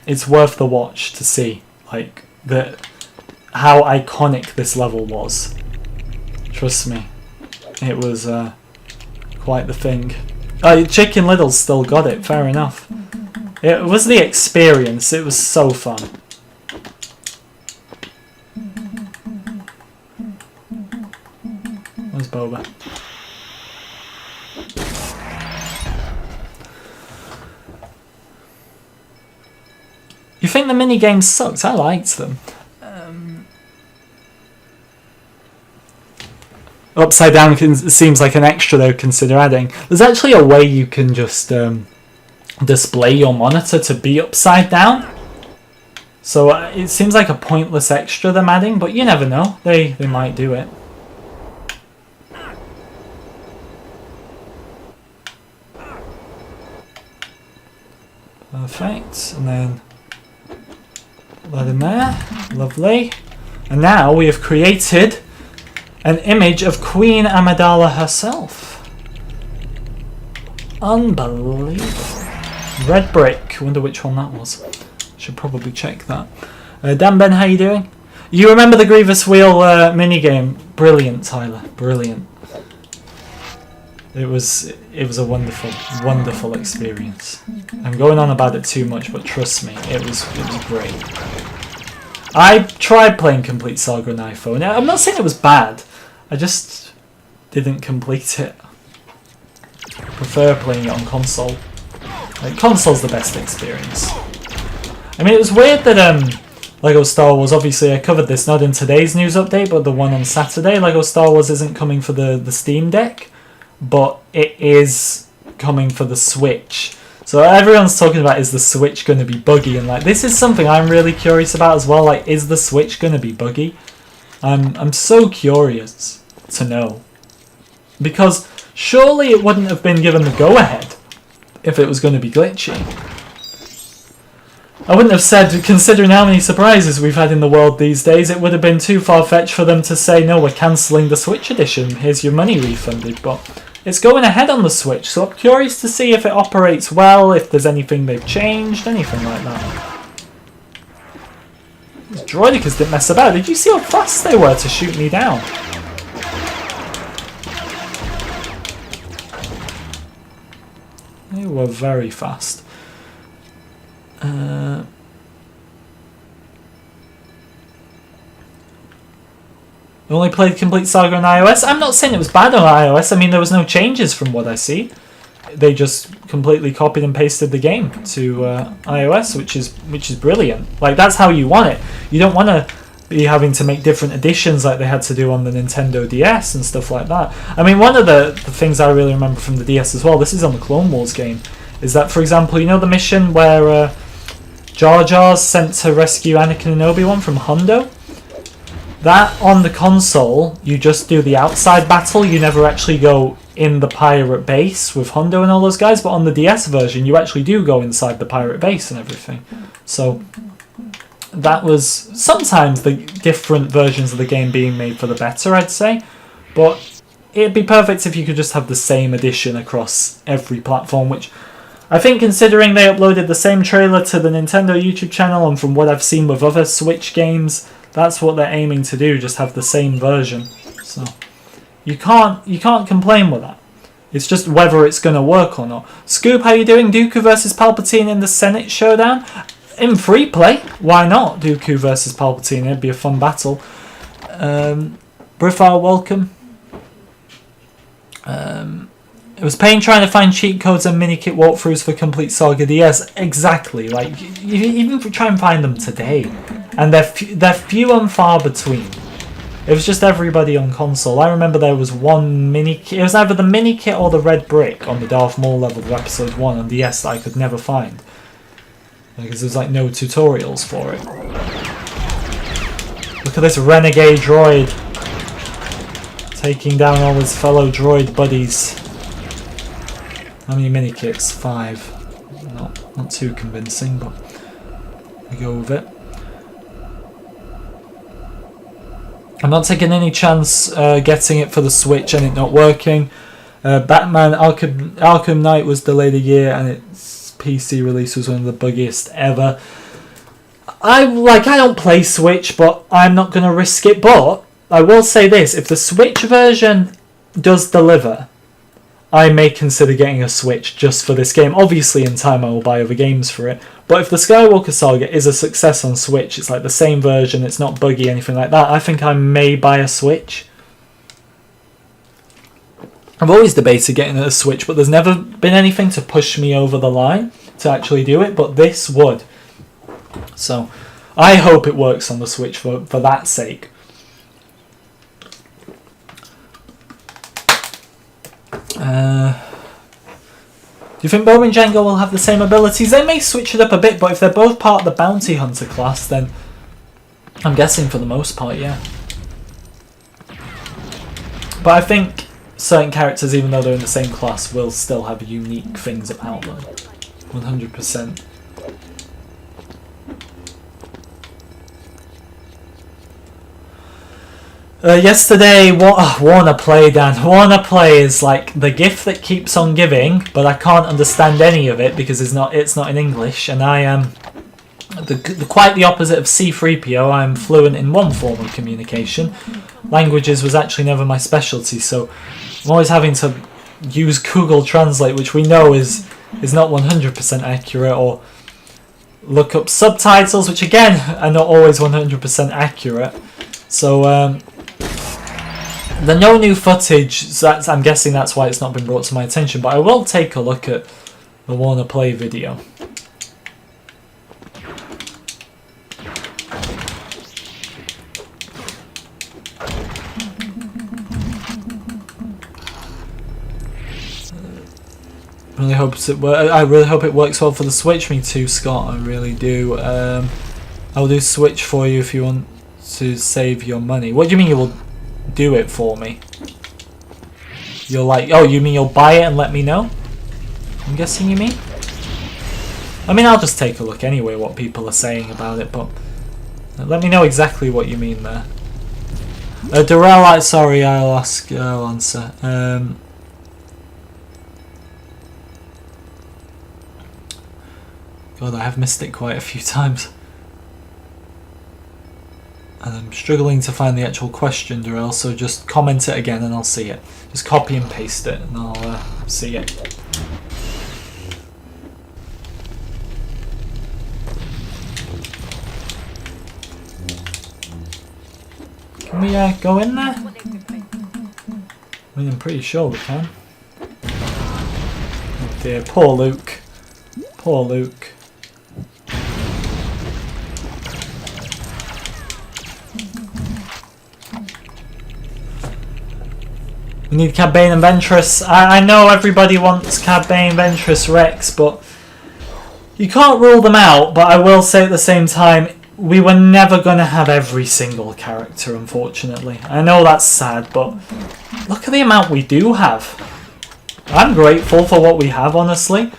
it's worth the watch to see. Like, how iconic this level was. Trust me, it was quite the thing. Chicken Little's still got it, fair enough. It was the experience, it was so fun. Where's Boba? You think the minigames sucked? I liked them. Upside down seems like an extra they would consider adding. There's actually a way you can just display your monitor to be upside down. So it seems like a pointless extra them adding, but you never know. They might do it. Perfect. And then that in there. Lovely. And now we have created an image of Queen Amidala herself. Unbelievable. Red brick. Wonder which one that was. Should probably check that. Dan Ben, how you doing? You remember the Grievous Wheel minigame? Brilliant, Tyler. Brilliant. It was a wonderful experience. I'm going on about it too much, but trust me, it was great. I tried playing Complete Saga on iPhone. I'm not saying it was bad. I just didn't complete it. I prefer playing it on console. Like, console's the best experience. I mean, it was weird that Lego Star Wars, obviously I covered this not in today's news update, but the one on Saturday. Lego Star Wars isn't coming for the Steam Deck, but it is coming for the Switch. So everyone's talking about, is the Switch going to be buggy? And like, this is something I'm really curious about as well. Like, is the Switch going to be buggy? I'm so curious to know, because surely it wouldn't have been given the go-ahead if it was going to be glitchy. I wouldn't have said, considering how many surprises we've had in the world these days, it would have been too far-fetched for them to say, no, we're cancelling the Switch edition, here's your money refunded. But it's going ahead on the Switch, so I'm curious to see if it operates well, if there's anything they've changed, anything like that. These droidicas didn't mess about. Did you see how fast they were to shoot me down? They were very fast. I only played Complete Saga on iOS. I'm not saying it was bad on iOS. I mean, there was no changes from what I see. They just completely copied and pasted the game to iOS, which is brilliant. Like, that's how you want it. You don't want to be having to make different editions like they had to do on the Nintendo DS and stuff like that. I mean, one of the things I really remember from the DS as well, this is on the Clone Wars game, is that, for example, you know the mission where Jar Jar's sent to rescue Anakin and Obi-Wan from Hondo? That, on the console, you just do the outside battle. You never actually go in the pirate base with Hondo and all those guys. But on the DS version, you actually do go inside the pirate base and everything. So that was sometimes the different versions of the game being made for the better, I'd say. But it'd be perfect if you could just have the same edition across every platform, which I think, considering they uploaded the same trailer to the Nintendo YouTube channel, and from what I've seen with other Switch games, that's what they're aiming to do, just have the same version. So you can't complain with that. It's just whether it's going to work or not. Scoop, how you doing? Dooku versus Palpatine in the Senate showdown? In free play, why not? Dooku versus Palpatine, it'd be a fun battle. Briffar, welcome. It was pain trying to find cheat codes and mini-kit walkthroughs for Complete Saga DS. Exactly. Like, you even try and find them today, and they're few and far between. It was just everybody on console. I remember there was one mini-kit. It was either the mini-kit or the red brick on the Darth Maul level of Episode 1 on DS that I could never find, because there's like no tutorials for it. Look at this renegade droid taking down all his fellow droid buddies. How many mini-kits? 5. Not too convincing, but we go with it. I'm not taking any chance getting it for the Switch and it not working. Batman Arkham Knight was delayed a year and its PC release was one of the buggiest ever. I don't play Switch, but I'm not going to risk it. But I will say this, if the Switch version does deliver, I may consider getting a Switch just for this game. Obviously, in time I will buy other games for it. But if the Skywalker Saga is a success on Switch, it's like the same version, it's not buggy, anything like that, I think I may buy a Switch. I've always debated getting a Switch, but there's never been anything to push me over the line to actually do it, but this would. So, I hope it works on the Switch for that sake. Do you think Bob and Django will have the same abilities? They may switch it up a bit, but if they're both part of the Bounty Hunter class, then I'm guessing for the most part, yeah. But I think certain characters, even though they're in the same class, will still have unique things about them. 100%. Yesterday, Warner Play, Dan. Warner Play is like the gift that keeps on giving, but I can't understand any of it because it's not in English, and I am quite the opposite of C3PO. I'm fluent in one form of communication. Languages was actually never my specialty, so I'm always having to use Google Translate, which we know is not 100% accurate, or look up subtitles, which again are not always 100% accurate. So the no new footage, I'm guessing that's why it's not been brought to my attention, but I will take a look at the Warner Play video. I really hope it works well for the Switch. Me too, Scott. I really do. I'll do Switch for you if you want to save your money. What do you mean you will do it for me? You're like, oh, you mean you'll buy it and let me know? I'm guessing you mean? I mean, I'll just take a look anyway what people are saying about it, but let me know exactly what you mean there. Durrell, sorry, I'll answer. God, I have missed it quite a few times. And I'm struggling to find the actual question, Durrell, so just comment it again and I'll see it. Just copy and paste it and I'll see it. Can we go in there? I mean, I'm pretty sure we can. Oh dear, poor Luke. Poor Luke. We need Cad Bane and Ventress. I know everybody wants Cad Bane, Ventress, Rex, but you can't rule them out. But I will say at the same time, we were never going to have every single character, unfortunately. I know that's sad, but look at the amount we do have. I'm grateful for what we have, honestly.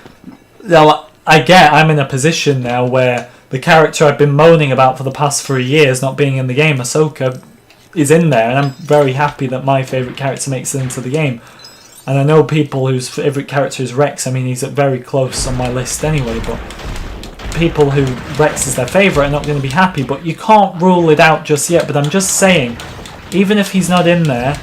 Now, I'm in a position now where the character I've been moaning about for the past 3 years not being in the game, Ahsoka, is in there, and I'm very happy that my favourite character makes it into the game. And I know people whose favourite character is Rex. I mean, he's very close on my list anyway, but people who Rex is their favourite are not going to be happy, but you can't rule it out just yet. But I'm just saying, even if he's not in there,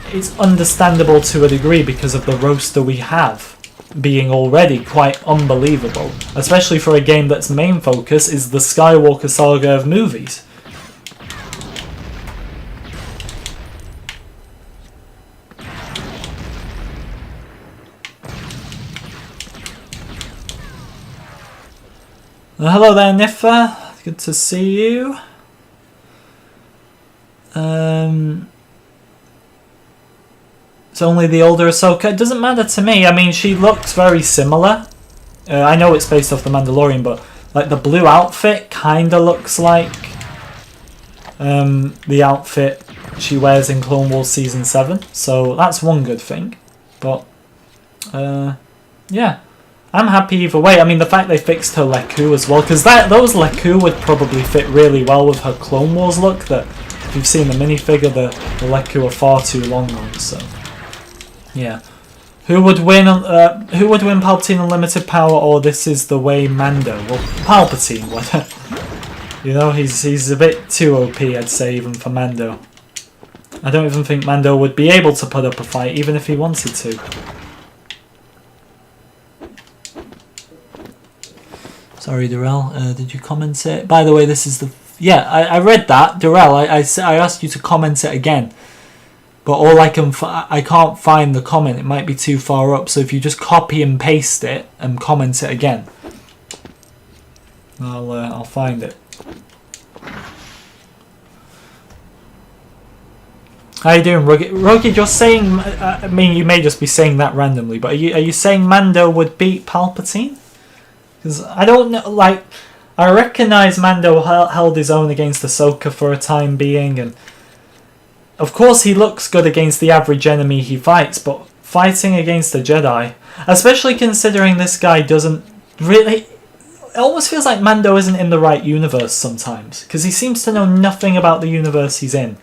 it's understandable to a degree because of the roster we have being already quite unbelievable, especially for a game that's main focus is the Skywalker Saga of movies. Hello there, Niffa. Good to see you. It's only the older Ahsoka. It doesn't matter to me. I mean, she looks very similar. I know it's based off The Mandalorian, but like the blue outfit kind of looks like the outfit she wears in Clone Wars Season 7. So that's one good thing. But, yeah. I'm happy either way. I mean, the fact they fixed her Leku as well, because those Leku would probably fit really well with her Clone Wars look. That if you've seen the minifigure, the Leku are far too long on. So, yeah. Who would win? Who would win, Palpatine Unlimited Power or This Is the Way Mando? Well, Palpatine would. You know, he's a bit too OP, I'd say, even for Mando. I don't even think Mando would be able to put up a fight, even if he wanted to. Sorry, Durrell, did you comment it? By the way, this is the... Yeah, I read that, Durrell. I asked you to comment it again. But all I can't find the comment. It might be too far up. So if you just copy and paste it and comment it again, I'll find it. How you doing, Rugged? Rugged, you're saying... I mean, you may just be saying that randomly, but are you saying Mando would beat Palpatine? Because I don't know, like... I recognise Mando held his own against Ahsoka for a time being, and... Of course he looks good against the average enemy he fights, but fighting against a Jedi... Especially considering this guy doesn't really... It almost feels like Mando isn't in the right universe sometimes, because he seems to know nothing about the universe he's in.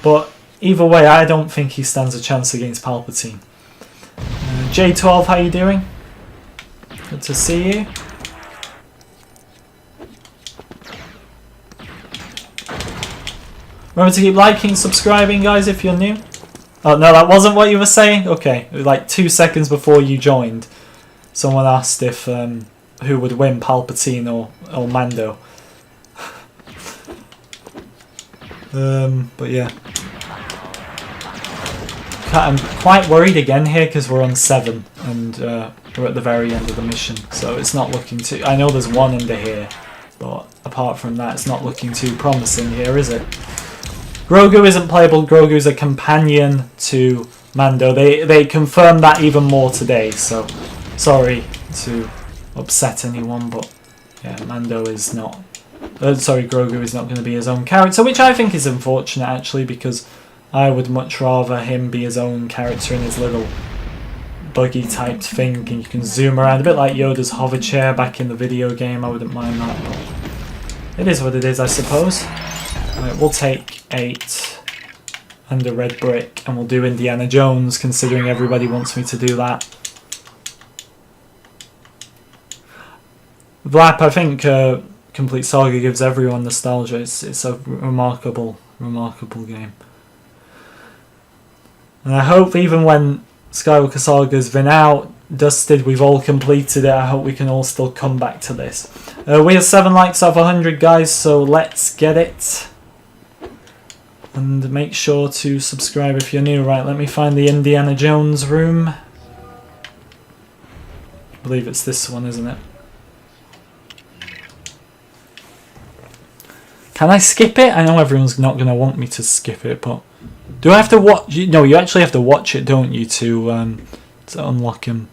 But... Either way, I don't think he stands a chance against Palpatine. J12, how you doing? Good to see you. Remember to keep liking, subscribing, guys, if you're new. Oh, no, that wasn't what you were saying? Okay, like 2 seconds before you joined, someone asked if who would win, Palpatine or Mando. But yeah. I'm quite worried again here because we're on 7 and we're at the very end of the mission, so it's not looking too... I know there's one under here, but apart from that it's not looking too promising here, is it? Grogu isn't playable. Grogu's a companion to Mando. They confirmed that even more today, so sorry to upset anyone, but yeah, Mando is not... Grogu is not going to be his own character, which I think is unfortunate actually, because I would much rather him be his own character in his little buggy type thing, and you can zoom around, a bit like Yoda's hover chair back in the video game. I wouldn't mind that, but it is what it is, I suppose. Right, we'll take 8 under red brick, and we'll do Indiana Jones, considering everybody wants me to do that. Vlap, I think Complete Saga gives everyone nostalgia. It's a remarkable game. And I hope even when Skywalker Saga's been out, dusted, we've all completed it, I hope we can all still come back to this. We have 7 likes out of 100, guys, so let's get it. And make sure to subscribe if you're new. Right, let me find the Indiana Jones room. I believe it's this one, isn't it? Can I skip it? I know everyone's not going to want me to skip it, but... Do I have to watch? No, you actually have to watch it, don't you, to unlock him?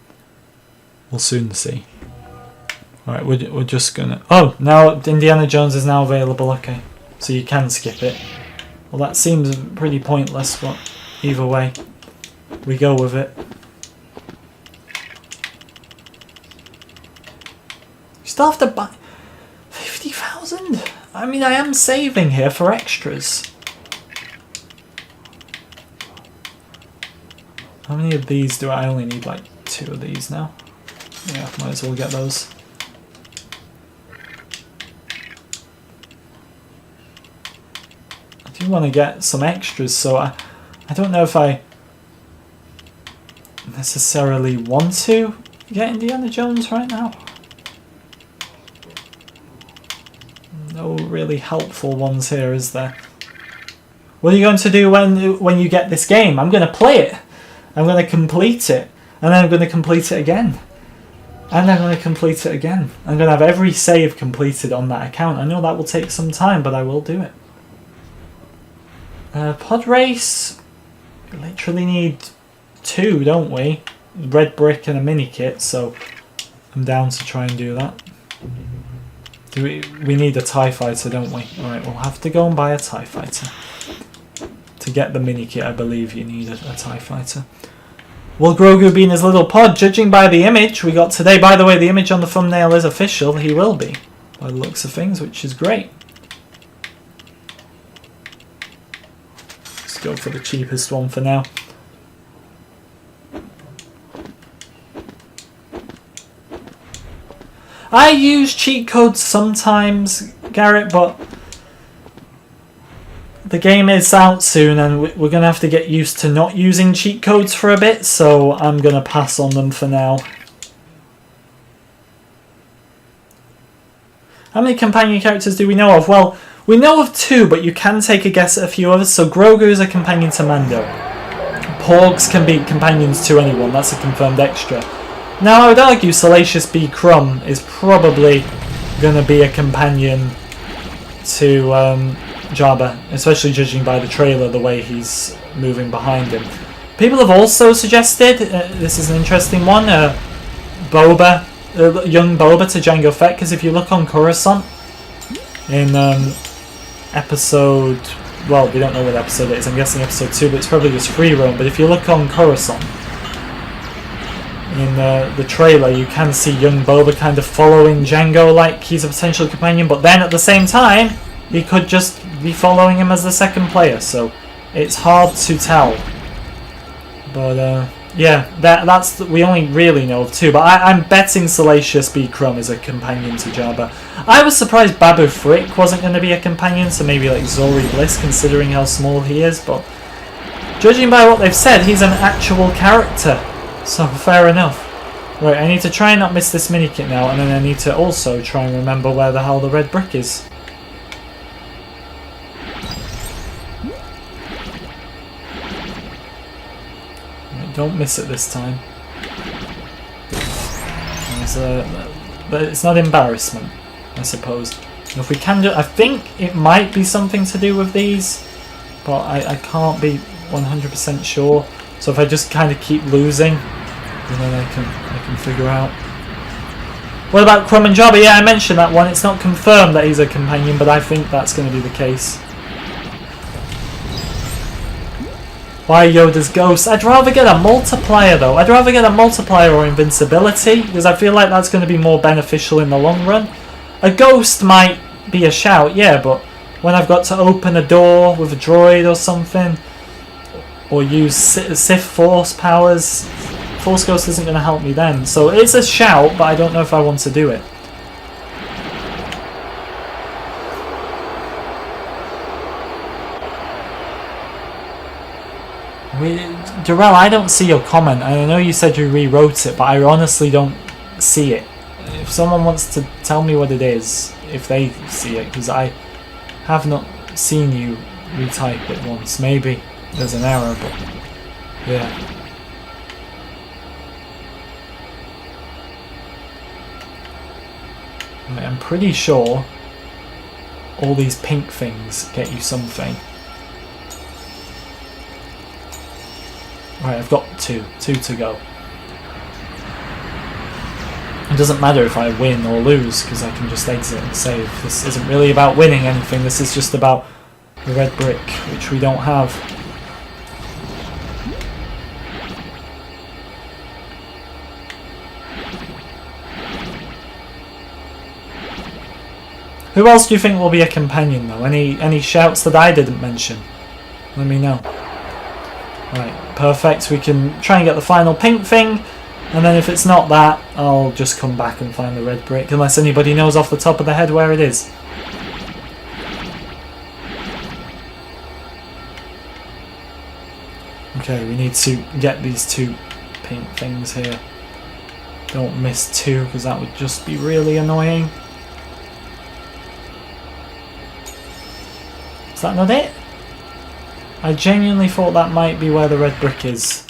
We'll soon see. Alright, we're just gonna... Oh, now Indiana Jones is now available, okay. So you can skip it. Well, that seems pretty pointless, but either way, we go with it. You still have to buy... 50,000? I mean, I am saving here for extras. How many of these do I only need? Like 2 of these now. Yeah, might as well get those. I do want to get some extras, so I don't know if I necessarily want to get Indiana Jones right now. No really helpful ones here, is there? What are you going to do when you get this game? I'm going to play it. I'm going to complete it, and then I'm going to complete it again. And I'm going to complete it again. I'm going to have every save completed on that account. I know that will take some time, but I will do it. Pod race. We literally need 2, don't we? Red brick and a mini kit, so I'm down to try and do that. We need a TIE fighter, don't we? Alright, we'll have to go and buy a TIE fighter. To get the mini kit, I believe you need a TIE fighter. Will Grogu be in his little pod? Judging by the image we got today, by the way, the image on the thumbnail is official. He will be, by the looks of things, which is great. Let's go for the cheapest one for now. I use cheat codes sometimes, Garrett, but the game is out soon and we're going to have to get used to not using cheat codes for a bit, so I'm going to pass on them for now. How many companion characters do we know of? Well, we know of 2, but you can take a guess at a few others. So Grogu is a companion to Mando. Porgs can be companions to anyone, that's a confirmed extra. Now I would argue Salacious B. Crumb is probably going to be a companion to Jabba, especially judging by the trailer, the way he's moving behind him. People have also suggested, this is an interesting one, Boba, young Boba to Jango Fett, because if you look on Coruscant in episode, well, we don't know what episode it is, I'm guessing episode 2, but it's probably just free roam, but if you look on Coruscant in the trailer, you can see young Boba kind of following Jango like he's a potential companion, but then at the same time he could just be following him as the second player, so it's hard to tell. But yeah, we only really know of 2, but I'm betting Salacious B. Crumb is a companion to Jabba. I was surprised Babu Frick wasn't going to be a companion, so maybe like Zori Bliss, considering how small he is, but judging by what they've said, he's an actual character, so fair enough. Right, I need to try and not miss this minikit now, and then I need to also try and remember where the hell the red brick is. Don't miss it this time. But it's not embarrassment, I suppose. And if we can do, I think it might be something to do with these, but I can't be 100% sure. So if I just kind of keep losing, then I can figure out. What about Crumb and Jabba? Yeah, I mentioned that one. It's not confirmed that he's a companion, but I think that's going to be the case. Why Yoda's ghost? I'd rather get a multiplier though. I'd rather get a multiplier or invincibility, because I feel like that's going to be more beneficial in the long run. A ghost might be a shout, yeah, but when I've got to open a door with a droid or something, or use Sith Force powers, Force Ghost isn't going to help me then. So it's a shout, but I don't know if I want to do it. Darrell, I don't see your comment. I know you said you rewrote it, but I honestly don't see it. If someone wants to tell me what it is, if they see it, because I have not seen you retype it once. Maybe there's an error, but yeah. I'm pretty sure all these pink things get you something. Right, I've got two to go. It doesn't matter if I win or lose, because I can just exit and save. This isn't really about winning anything, this is just about the red brick, which we don't have. Who else do you think will be a companion though? Any shouts that I didn't mention? Let me know. Right, perfect. We can try and get the final pink thing, and then if it's not that, I'll just come back and find the red brick, unless anybody knows off the top of the head where it is. Okay, we need to get these 2 pink things here. Don't miss 2, because that would just be really annoying. Is that not it? I genuinely thought that might be where the red brick is.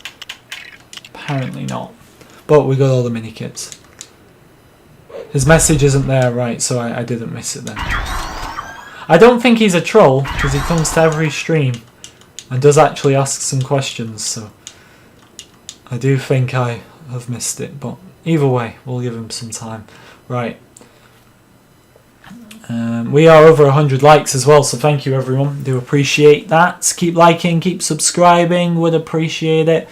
Apparently not. But we got all the mini kits. His message isn't there, right, so I didn't miss it then. I don't think he's a troll, because he comes to every stream and does actually ask some questions, so I do think I have missed it, but either way, we'll give him some time. Right. We are over 100 likes as well, so thank you everyone. Do appreciate that. Keep liking, keep subscribing, would appreciate it.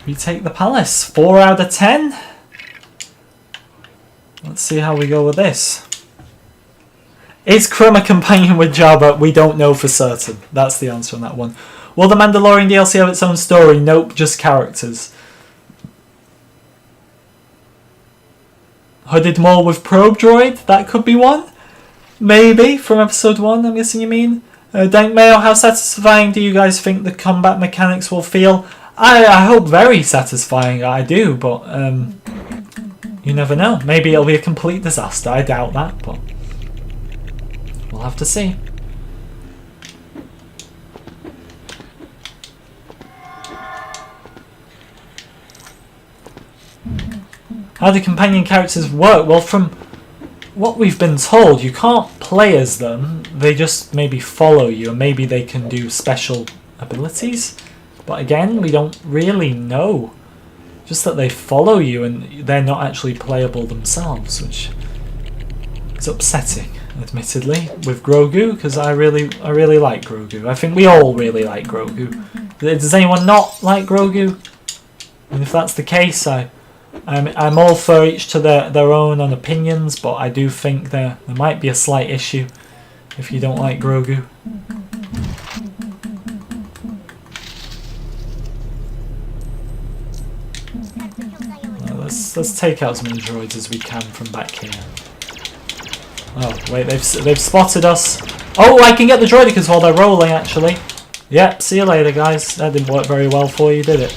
We take the palace. 4 out of 10. Let's see how we go with this. Is Crumb a companion with Jabba? We don't know for certain. That's the answer on that one. Will the Mandalorian DLC have its own story? Nope, just characters. Hooded Maul with Probe Droid, that could be one. Maybe, from episode 1, I'm guessing you mean. Dank Mayo, how satisfying do you guys think the combat mechanics will feel? I hope very satisfying, I do, but you never know. Maybe it'll be a complete disaster, I doubt that, but we'll have to see. How do companion characters work? Well, from what we've been told, you can't play as them. They just maybe follow you, and maybe they can do special abilities. But again, we don't really know. Just that they follow you, and they're not actually playable themselves, which is upsetting, admittedly, with Grogu, because I really like Grogu. I think we all really like Grogu. Does anyone not like Grogu? And if that's the case, I'm all for each to their own on opinions, but I do think there might be a slight issue if you don't like Grogu. Let's take out as many droids as we can from back here. Oh wait, they've spotted us. Oh, I can get the droidicas while they're rolling actually. Yep, see you later guys. That didn't work very well for you, did it?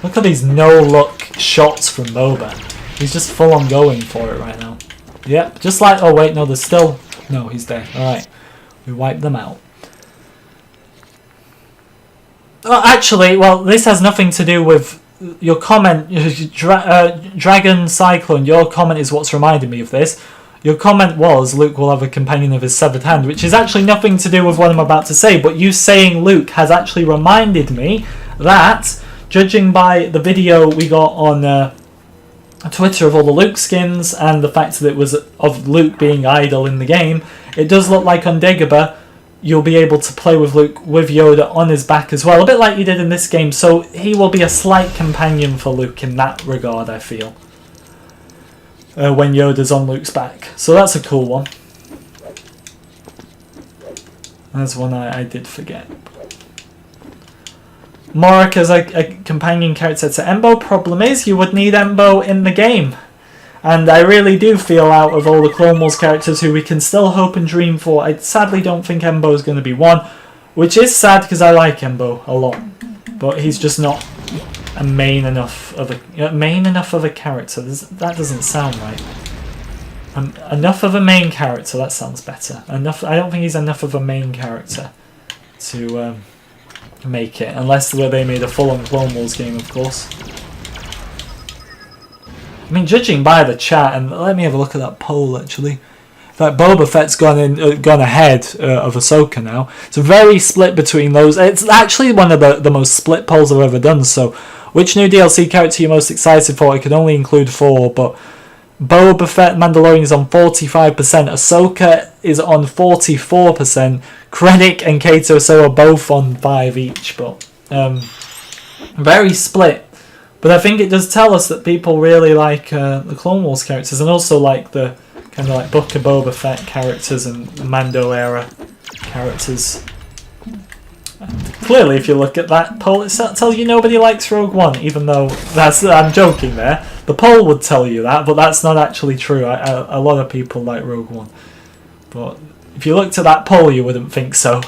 Look at these no-look shots from Boba. He's just full on going for it right now. Yep, just like... Oh wait, no, there's still... No, he's there. Alright, we wiped them out. Oh, actually, well, this has nothing to do with your comment. Dragon Cyclone, your comment is what's reminded me of this. Your comment was, Luke will have a companion of his severed hand, which is actually nothing to do with what I'm about to say, but you saying Luke has actually reminded me that... Judging by the video we got on Twitter of all the Luke skins and the fact that it was of Luke being idle in the game, it does look like on Dagobah you'll be able to play with Luke with Yoda on his back as well, a bit like you did in this game, so he will be a slight companion for Luke in that regard, I feel, when Yoda's on Luke's back. So that's a cool one. That's one I did forget. Morik as a companion character to Embo. Problem is, you would need Embo in the game. And I really do feel out of all the Clone Wars characters who we can still hope and dream for, I sadly don't think Embo is going to be one. Which is sad because I like Embo a lot. But he's just not a main enough of a character. That doesn't sound right. Enough of a main character, that sounds better. I don't think he's enough of a main character to... make it, unless they made a full-on Clone Wars game, of course. I mean, judging by the chat, and let me have a look at that poll actually. In fact, Boba Fett's gone ahead of Ahsoka now. It's very split between those. It's actually one of the most split polls I've ever done. So, which new DLC character are you most excited for? I can only include 4, but Boba Fett Mandalorian is on 45%, Ahsoka is on 44%, Krennic and Kato So are both on 5 each, but very split. But I think it does tell us that people really like the Clone Wars characters, and also like the kind of like Book of Boba Fett characters and Mando era characters. And clearly, if you look at that poll, it tells you nobody likes Rogue One, even though I'm joking there. The poll would tell you that, but that's not actually true. A lot of people like Rogue One. But if you looked at that poll, you wouldn't think so.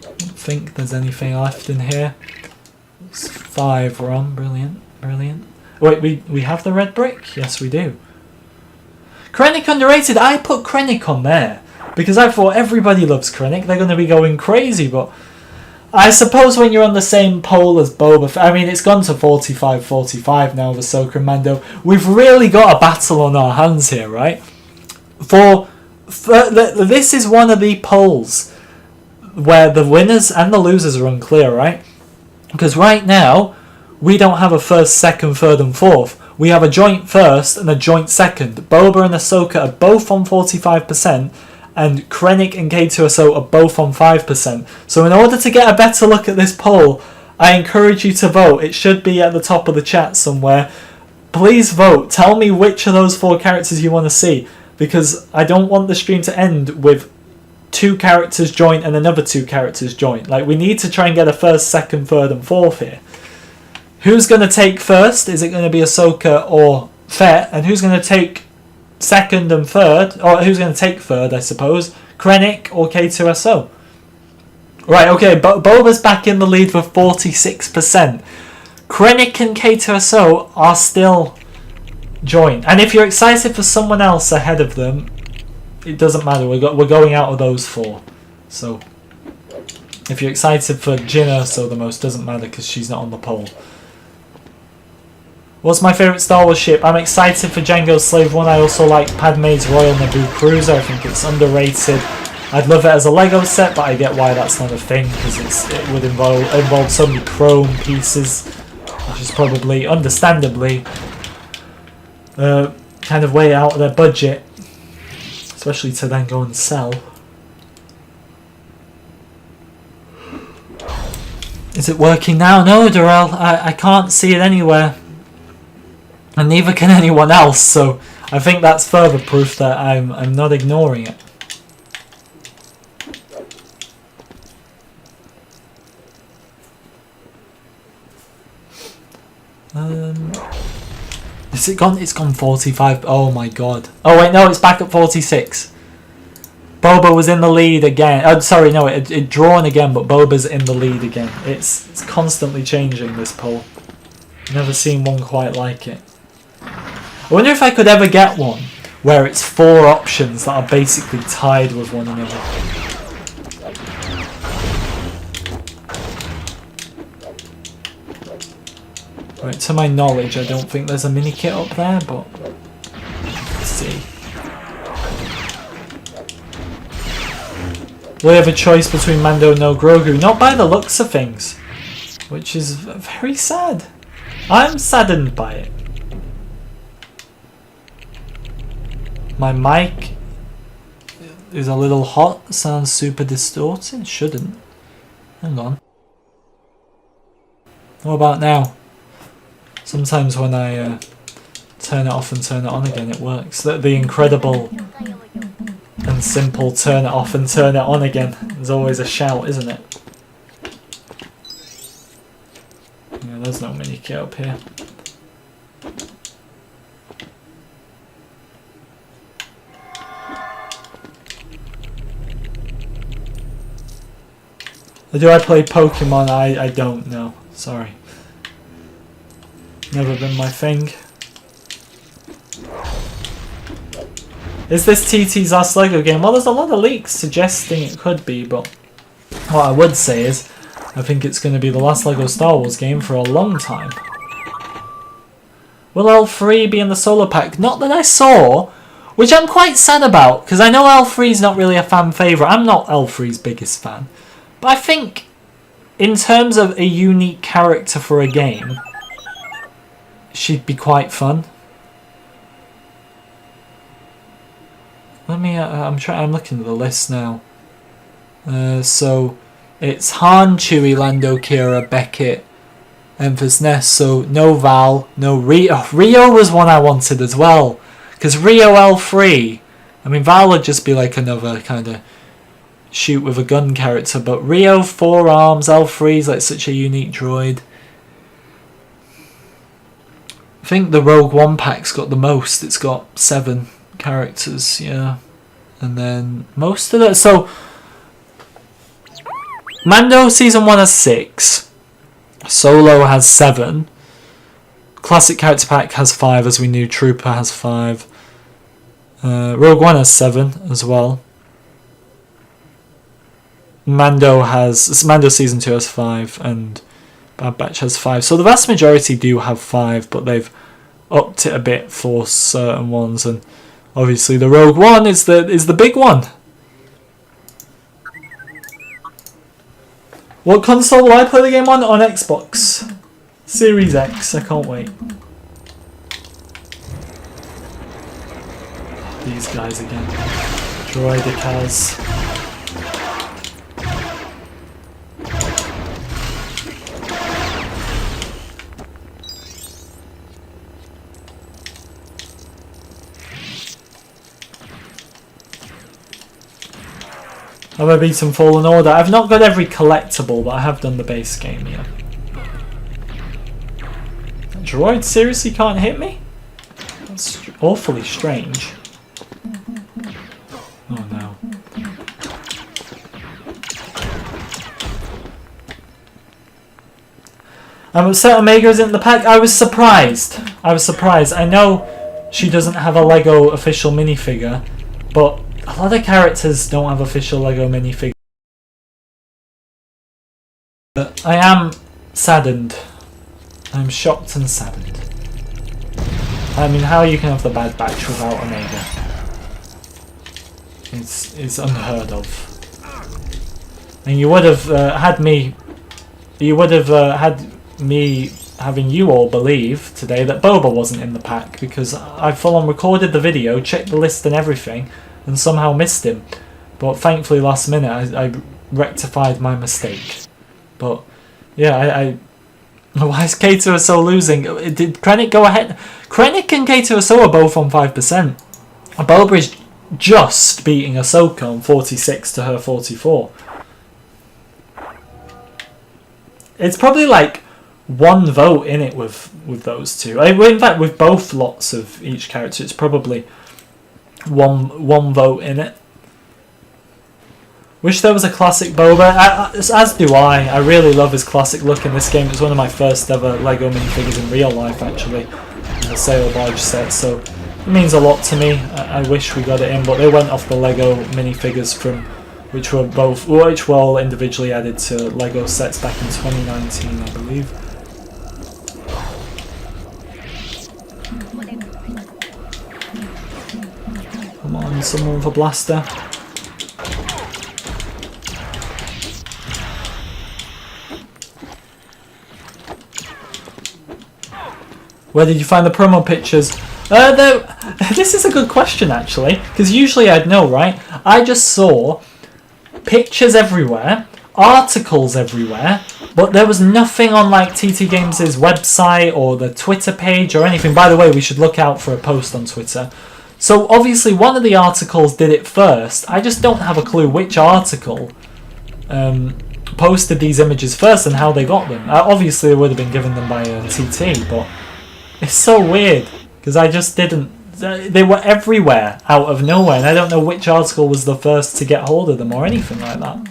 I don't think there's anything left in here. It's 5 we're on. Brilliant, brilliant. Wait, we have the red brick? Yes, we do. Krennic underrated. I put Krennic on there because I thought everybody loves Krennic. They're going to be going crazy, but I suppose when you're on the same poll as Boba Fett, I mean, it's gone to 45-45 now with Ahsoka and Mando. We've really got a battle on our hands here, right? This is one of the polls where the winners and the losers are unclear, right? Because right now, we don't have a first, second, third and fourth. We have a joint first and a joint second. Boba and Ahsoka are both on 45%, and Krennic and K2SO are both on 5%. So in order to get a better look at this poll, I encourage you to vote. It should be at the top of the chat somewhere. Please vote. Tell me which of those 4 characters you want to see, because I don't want the stream to end with 2 characters join and another 2 characters join. Like, we need to try and get a first, second, third and fourth here. Who's going to take first? Is it going to be Ahsoka or Fett? And who's going to take second and third? Or who's going to take third, I suppose? Krennic or K2SO? Right, okay, Boba's back in the lead with 46%. Krennic and K2SO are still joined. And if you're excited for someone else ahead of them, it doesn't matter. We're going out of those 4. So if you're excited for Jyn Erso the most, doesn't matter because she's not on the poll. What's my favourite Star Wars ship? I'm excited for Jango's Slave 1. I also like Padme's Royal Naboo Cruiser. I think it's underrated. I'd love it as a Lego set, but I get why that's not a thing, because it would involve so many chrome pieces, which is probably, understandably, kind of way out of their budget, especially to then go and sell. Is it working now? No, Darrell, I can't see it anywhere, and neither can anyone else, so I think that's further proof that I'm not ignoring it. Is it gone? It's gone 45. Oh my god. Oh wait, no, it's back at 46. Boba was in the lead again. Oh, sorry, no, it drawn again, but Boba's in the lead again. It's constantly changing, this poll. Never seen one quite like it. I wonder if I could ever get one where it's 4 options that are basically tied with one another. Right, to my knowledge, I don't think there's a mini kit up there, but let's see. We have a choice between Mando and no Grogu. Not by the looks of things, which is very sad. I'm saddened by it. My mic is a little hot, sounds super distorted. Shouldn't. Hang on. What about now? Sometimes when I turn it off and turn it on again, it works. The incredible and simple turn it off and turn it on again is always a shout, isn't it? Yeah, there's no mini kit up here. Do I play Pokemon? I don't know. Sorry. Never been my thing. Is this TT's last Lego game? Well, there's a lot of leaks suggesting it could be, but what I would say is I think it's going to be the last Lego Star Wars game for a long time. Will L3 be in the solo pack? Not that I saw, which I'm quite sad about, because I know L3's not really a fan favourite. I'm not L3's biggest fan. But I think, in terms of a unique character for a game, she'd be quite fun. Let me. I'm looking at the list now. So it's Han, Chewie, Lando, Kira, Beckett, Empress Nest. So no Val, no Rio. Oh, Rio was one I wanted as well, because Rio L3. I mean, Val would just be like another kind of shoot with a gun character, but Rio 4 arms, L3's like such a unique droid. I think the Rogue One pack's got the most. It's got 7 characters, yeah. And then most of it. So Mando Season 1 has 6. Solo has 7. Classic Character Pack has 5, as we knew. Trooper has 5. Rogue One has 7 as well. Mando Season 2 has 5, and Bad Batch has 5. So the vast majority do have 5, but they've upped it a bit for certain ones, and obviously the Rogue One is the big one. What console will I play the game on? On Xbox Series X. I can't wait. These guys again. Droidicas. Have I beaten Fallen Order? I've not got every collectible, but I have done the base game, yeah. That droid seriously can't hit me? That's awfully strange. Oh no. I'm upset Omega isn't in the pack. I was surprised. I know she doesn't have a Lego official minifigure, but a lot of characters don't have official Lego minifigures. But I am saddened. I'm shocked and saddened. I mean, how you can have the Bad Batch without Omega? It's unheard of. And you would have had me. You would have had me having you all believe today that Boba wasn't in the pack, because I full on recorded the video, checked the list and everything, and somehow missed him. But thankfully last minute I rectified my mistake. But yeah, why is K2SO losing? Did Krennic go ahead? Krennic and K2SO are both on 5%. Boba is just beating Ahsoka on 46 to her 44. It's probably like one vote in it with those two. In fact, with both lots of each character, it's probably one vote in it. Wish there was a classic Boba, as do I. I really love his classic look in this game. It's one of my first ever Lego minifigures in real life, actually, in the Sail Barge set, so it means a lot to me. I wish we got it in, but they went off the Lego minifigures from which were all individually added to Lego sets back in 2019, I believe. Come on, someone with a blaster. Where did you find the promo pictures? This is a good question, actually, because usually I'd know, right? I just saw pictures everywhere, articles everywhere, but there was nothing on like TT Games' website or the Twitter page or anything. By the way, we should look out for a post on Twitter. So obviously one of the articles did it first. I just don't have a clue which article posted these images first and how they got them. Obviously, they would have been given them by TT, but it's so weird because I just didn't. They were everywhere out of nowhere, and I don't know which article was the first to get hold of them or anything like that.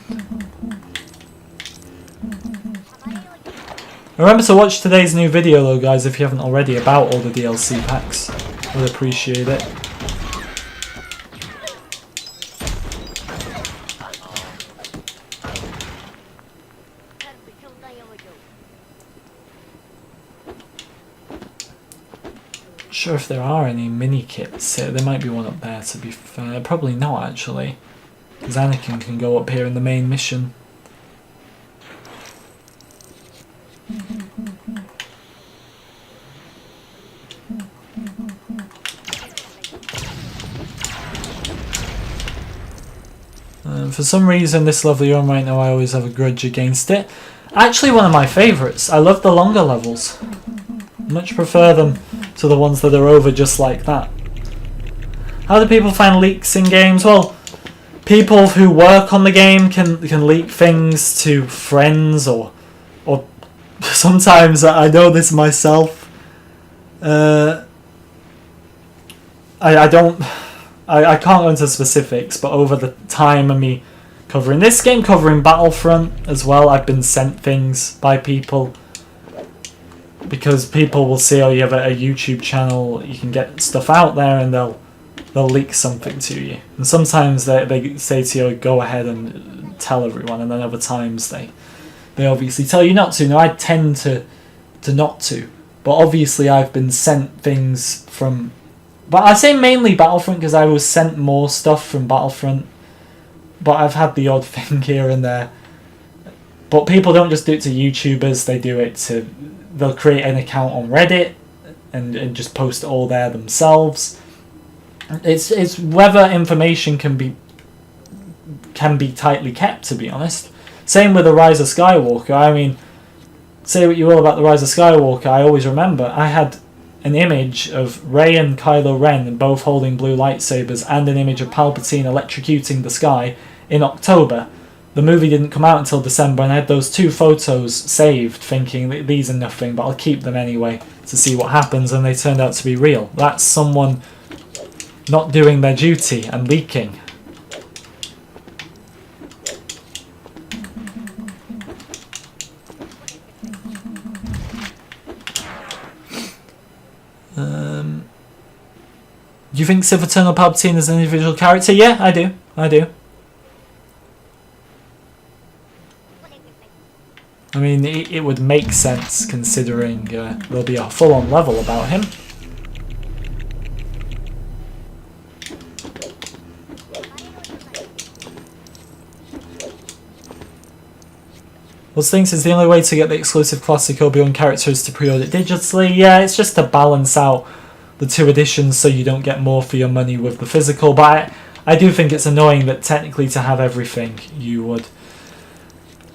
Remember to watch today's new video though, guys, if you haven't already, about all the DLC packs. Would appreciate it. Sure if there are any mini kits here. There might be one up there, to be fair. Probably not, actually, because Anakin can go up here in the main mission. For some reason, this level you're on right now, I always have a grudge against it. Actually, one of my favourites. I love the longer levels. Much prefer them to the ones that are over just like that. How do people find leaks in games? Well, people who work on the game can leak things to friends, or sometimes, I know this myself. I can't go into specifics, but over the time of me covering this game, covering Battlefront as well, I've been sent things by people. Because people will see, oh, you have a YouTube channel, you can get stuff out there, and they'll leak something to you. And sometimes they say to you, go ahead and tell everyone, and then other times they obviously tell you not to. Now, I tend to not to, but obviously I've been sent things from... But I say mainly Battlefront because I was sent more stuff from Battlefront, but I've had the odd thing here and there. But people don't just do it to YouTubers, they do it to... They'll create an account on Reddit and just post it all there themselves. It's whether information can be tightly kept, to be honest. Same with the Rise of Skywalker. I mean, say what you will about the Rise of Skywalker, I always remember I had an image of Rey and Kylo Ren both holding blue lightsabers and an image of Palpatine electrocuting the sky in October. The movie didn't come out until December, and I had those 2 photos saved thinking that these are nothing, but I'll keep them anyway to see what happens, and they turned out to be real. That's someone not doing their duty and leaking. Do you think Sith Eternal Palpatine is an individual character? Yeah, I do. I do. I mean, it would make sense considering there'll be a full-on level about him. Those things is the only way to get the exclusive classic Obi-Wan character is to pre-order it digitally. Yeah, it's just to balance out the 2 editions so you don't get more for your money with the physical. But I do think it's annoying that technically to have everything you would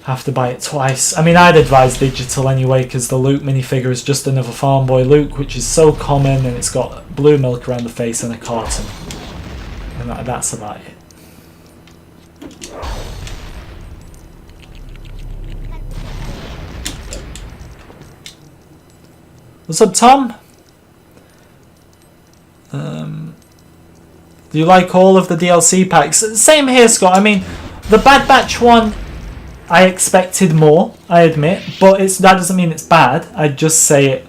have to buy it twice. I mean, I'd advise digital anyway because the Luke minifigure is just another farm boy Luke, which is so common, and it's got blue milk around the face and a carton. And that's about it. What's up, Tom? Do you like all of the DLC packs? Same here, Scott. I mean, the Bad Batch one, I expected more, I admit, but that doesn't mean it's bad. I'd just say it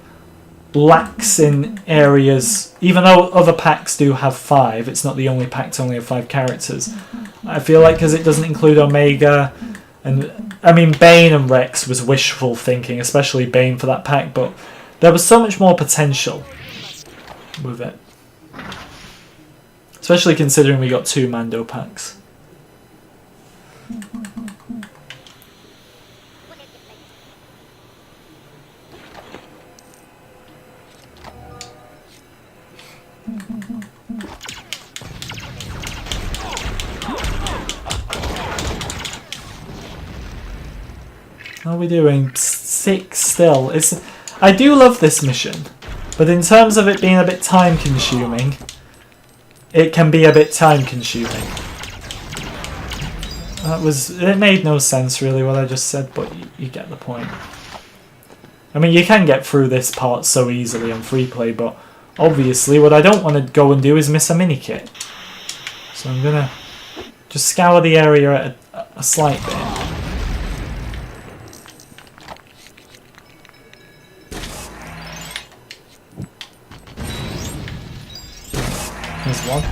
lacks in areas. Even though other packs do have 5, it's not the only pack to only have 5 characters. I feel like because it doesn't include Omega, and I mean, Bane and Rex was wishful thinking, especially Bane for that pack, but there was so much more potential with it. Especially considering we got 2 Mando packs. How are we doing? 6 still. I do love this mission, but in terms of it being a bit time consuming, it can be a bit time consuming. It made no sense really what I just said, but you get the point. I mean, you can get through this part so easily on free play, but obviously what I don't want to go and do is miss a mini kit. So I'm gonna just scour the area at a slight bit. There's one.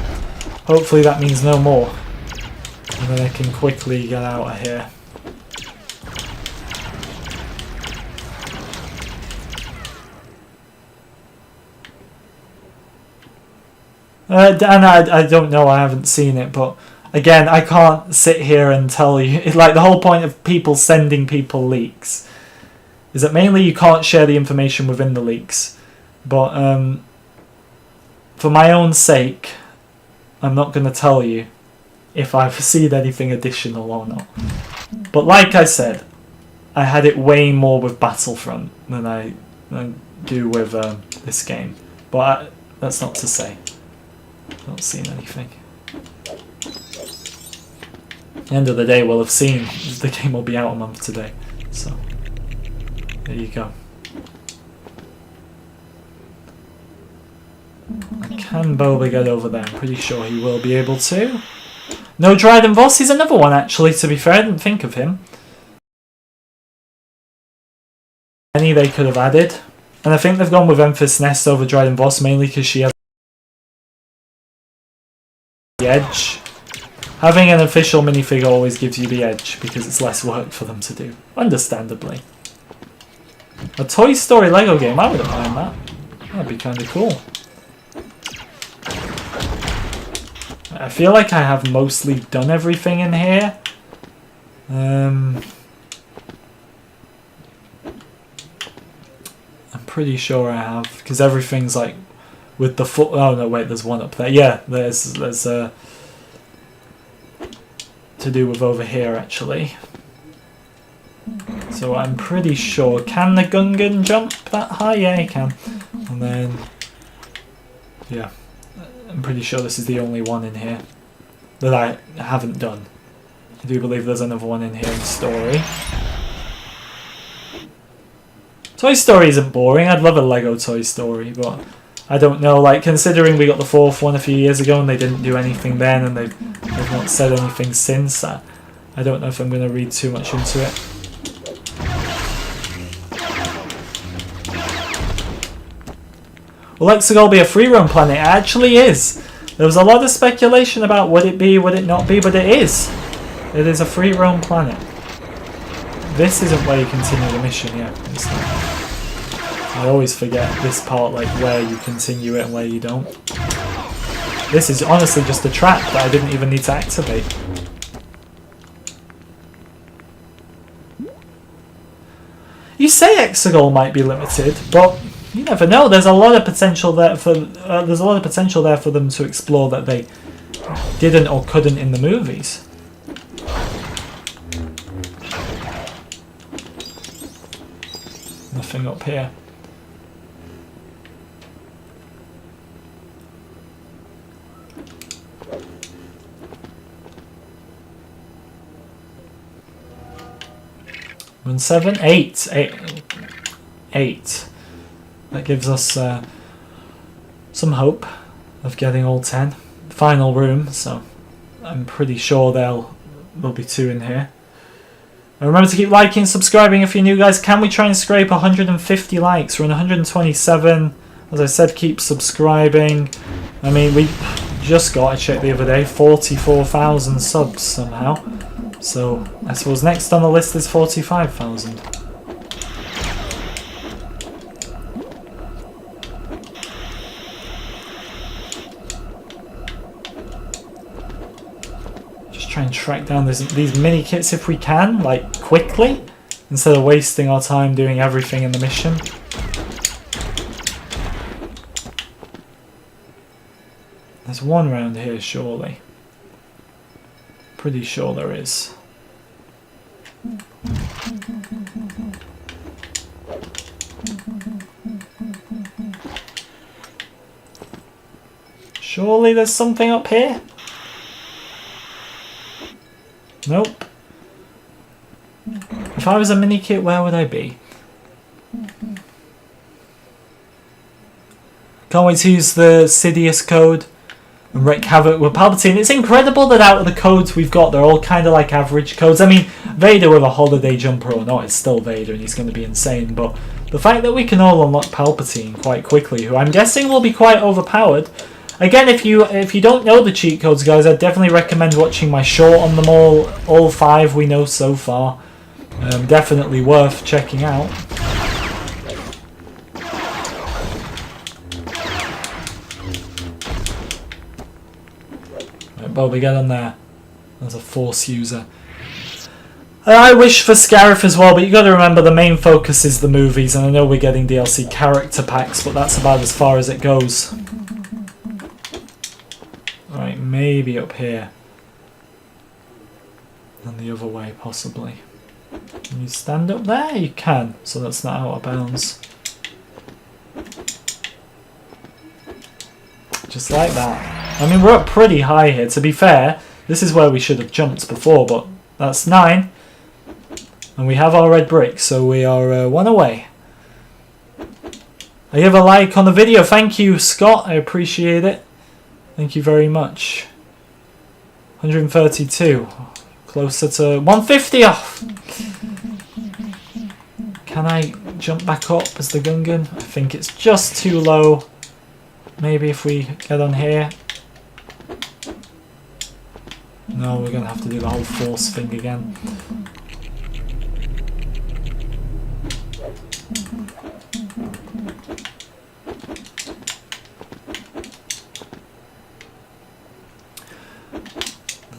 Hopefully that means no more. And then I can quickly get out of here. And I don't know, I haven't seen it, but again, I can't sit here and tell you. Like, the whole point of people sending people leaks is that mainly you can't share the information within the leaks. But for my own sake, I'm not going to tell you if I've seen anything additional or not. But like I said, I had it way more with Battlefront than I do with this game. But that's not to say I've not seen anything. At the end of the day, we'll have seen the game will be out a month today. So, there you go. Can Boba get over there? I'm pretty sure he will be able to. No Dryden Voss, he's another one actually, to be fair, I didn't think of him. Any they could have added. And I think they've gone with Memphis Nest over Dryden Voss mainly because she has the edge. Having an official minifigure always gives you the edge because it's less work for them to do. Understandably. A Toy Story Lego game, I wouldn't mind that. That'd be kind of cool. I feel like I have mostly done everything in here. I'm pretty sure I have, because everything's like with the foot. Oh no, wait, there's one up there. Yeah, there's to do with over here actually. So I'm pretty sure. Can the Gungan jump that high? Yeah, he can. And then, yeah. I'm pretty sure this is the only one in here that I haven't done. I do believe there's another one in here in story. Toy Story isn't boring. I'd love a Lego Toy Story, but I don't know. Like, considering we got the 4th one a few years ago and they didn't do anything then, and they've not said anything since. I don't know if I'm going to read too much into it. Will Exegol be a free roam planet? It actually is. There was a lot of speculation about would it be, would it not be, but it is. It is a free roam planet. This isn't where you continue the mission, yeah. It's not. I always forget this part, like where you continue it and where you don't. This is honestly just a trap that I didn't even need to activate. You say Exegol might be limited, but you never know. There's a lot of potential there for them to explore that they didn't or couldn't in the movies. Nothing up here. Run 7, 8. 8. That gives us some hope of getting all 10. Final room, so I'm pretty sure there'll be 2 in here. And remember to keep liking and subscribing if you're new, guys. Can we try and scrape 150 likes? We're on 127. As I said, keep subscribing. I mean, we just got a check the other day, 44,000 subs somehow. So I suppose next on the list is 45,000. Just try and track down these mini kits if we can, like quickly, instead of wasting our time doing everything in the mission. There's one round here, surely. Pretty sure there is. Surely there's something up here? Nope. If I was a mini kit, where would I be? Can't wait to use the Sidious code and wreak havoc with Palpatine. It's incredible that out of the codes we've got, they're all kind of like average codes. I mean, Vader with a holiday jumper or not, it's still Vader and he's going to be insane. But the fact that we can all unlock Palpatine quite quickly, who I'm guessing will be quite overpowered. Again, if you don't know the cheat codes, guys, I'd definitely recommend watching my short on them all 5 we know so far. Definitely worth checking out. Bobby, get on there. There's a Force user. I wish for Scarif as well, but you got to remember the main focus is the movies, and I know we're getting DLC character packs, but that's about as far as it goes. Right, maybe up here. And the other way, possibly. Can you stand up there? You can, so that's not out of bounds. Just like that. I mean, we're up pretty high here. To be fair, this is where we should have jumped before, but that's 9. And we have our red brick, so we are 1 away. I give a like on the video. Thank you, Scott. I appreciate it. Thank you very much. 132. Closer to 150 off. Can I jump back up as the Gungan? I think it's just too low. Maybe if we get on here. No, we're going to have to do the whole Force thing again.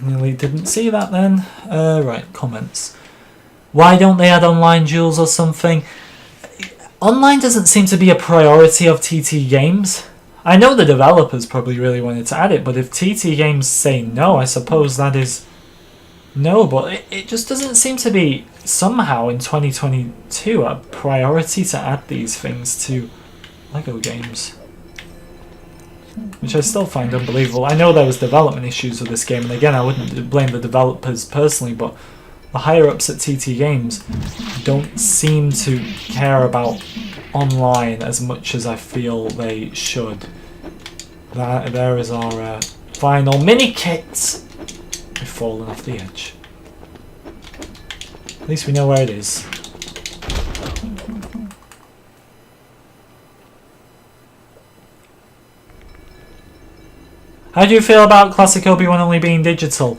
Nearly didn't see that then. Right, comments. Why don't they add online duels or something? Online doesn't seem to be a priority of TT Games. I know the developers probably really wanted to add it, but if TT Games say no, I suppose that is no, but it just doesn't seem to be somehow in 2022 a priority to add these things to LEGO games. which I still find unbelievable. I know there was development issues with this game, and again, I wouldn't blame the developers personally, but the higher-ups at TT Games don't seem to care about online as much as I feel they should. There is our final mini-kit. We've fallen off the edge. At least we know where it is. How do you feel about Classic Obi-Wan only being digital?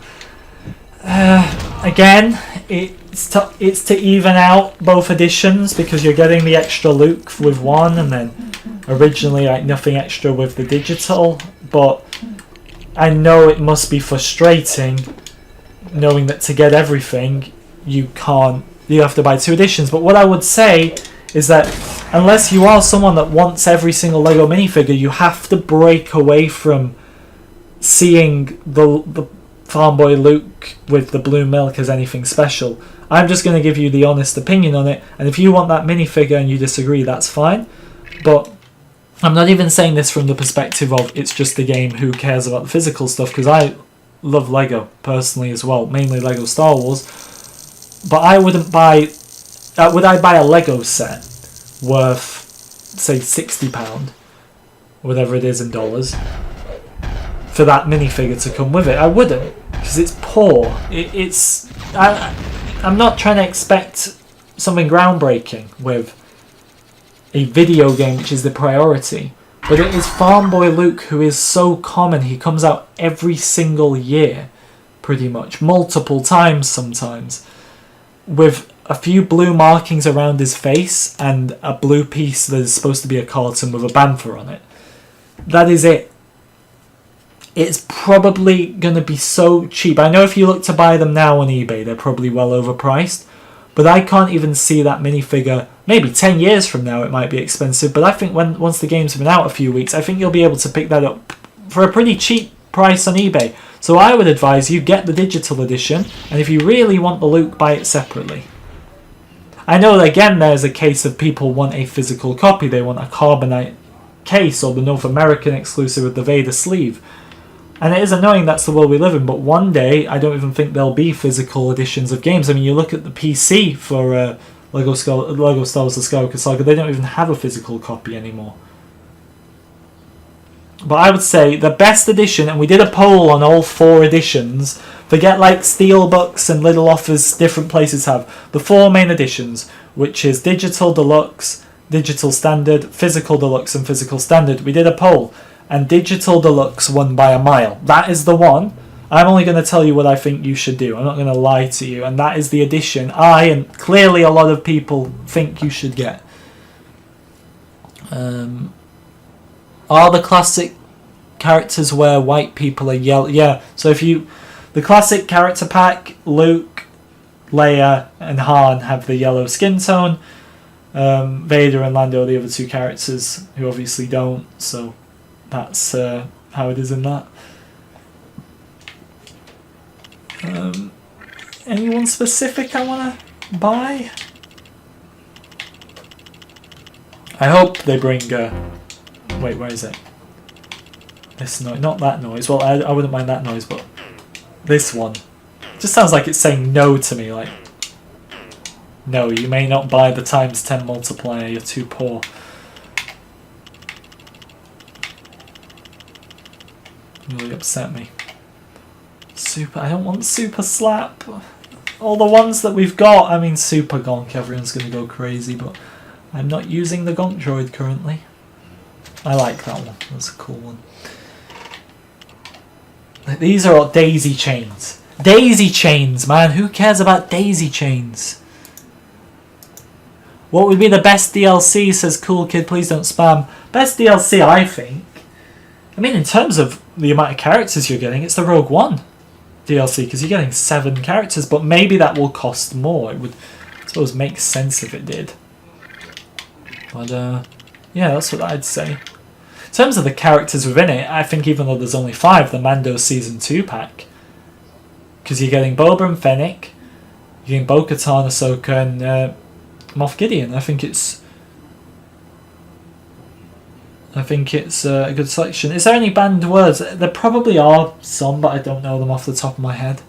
Again, it's to even out both editions, because you're getting the extra Luke with one, and then originally like nothing extra with the digital. But I know it must be frustrating knowing that to get everything you have to buy 2 editions. But what I would say is that unless you are someone that wants every single Lego minifigure, you have to break away from seeing the Farm Boy Luke with the blue milk as anything special. I'm just going to give you the honest opinion on it, and if you want that minifigure and you disagree, that's fine. But I'm not even saying this from the perspective of it's just a game, who cares about the physical stuff, because I love Lego personally as well, mainly Lego Star Wars. But I wouldn't buy... would I buy a Lego set worth, say, £60, whatever it is in dollars, for that minifigure to come with it? I wouldn't, because it's poor. I'm not trying to expect something groundbreaking with a video game, which is the priority. But it is Farm Boy Luke, who is so common. He comes out every single year, pretty much, multiple times sometimes, with a few blue markings around his face and a blue piece that is supposed to be a carton with a bantha on it. That is it. It's probably going to be so cheap. I know if you look to buy them now on eBay, they're probably well overpriced. But I can't even see that minifigure. Maybe 10 years from now it might be expensive. But I think once the game's been out a few weeks, I think you'll be able to pick that up for a pretty cheap price on eBay. So I would advise you get the digital edition. And if you really want the Luke, buy it separately. I know, again, there's a case of people want a physical copy. They want a carbonite case or the North American exclusive with the Vader sleeve. And it is annoying, that's the world we live in, but one day I don't even think there'll be physical editions of games. I mean, you look at the PC for Lego Star Wars The Skywalker Saga, they don't even have a physical copy anymore. But I would say the best edition, and we did a poll on all 4 editions, forget like Steelbooks and Little Offers different places have, the 4 main editions, which is Digital Deluxe, Digital Standard, Physical Deluxe and Physical Standard. We did a poll, and Digital Deluxe won by a mile. That is the one. I'm only going to tell you what I think you should do. I'm not going to lie to you. And that is the edition and clearly a lot of people think you should get. Are the classic characters where white people are yellow? Yeah, so if you... The classic character pack, Luke, Leia and Han have the yellow skin tone. Vader and Lando are the other 2 characters who obviously don't, so... That's how it is in that. Anyone specific I want to buy? I hope they bring... wait, where is it? This noise, not that noise. Well, I wouldn't mind that noise, but this one. It just sounds like it's saying no to me, like... No, you may not buy the times 10 multiplier, you're too poor. Really upset me. Super, I don't want Super Slap. All the ones that we've got, I mean Super Gonk, everyone's going to go crazy, but I'm not using the Gonk droid currently. I like that one, that's a cool one. These are all daisy chains. Daisy chains, man, who cares about daisy chains? What would be the best DLC, says Cool Kid, please don't spam. Best DLC, I think. I mean, in terms of the amount of characters you're getting, it's the Rogue One DLC, because you're getting 7 characters, but maybe that will cost more. It would, I suppose, make sense if it did. But, yeah, that's what I'd say. In terms of the characters within it, I think even though there's only 5, the Mando Season 2 pack, because you're getting Boba and Fennec, you're getting Bo-Katan, Ahsoka, and Moff Gideon. I think it's... I think it's a good selection. Is there any banned words? There probably are some, but I don't know them off the top of my head.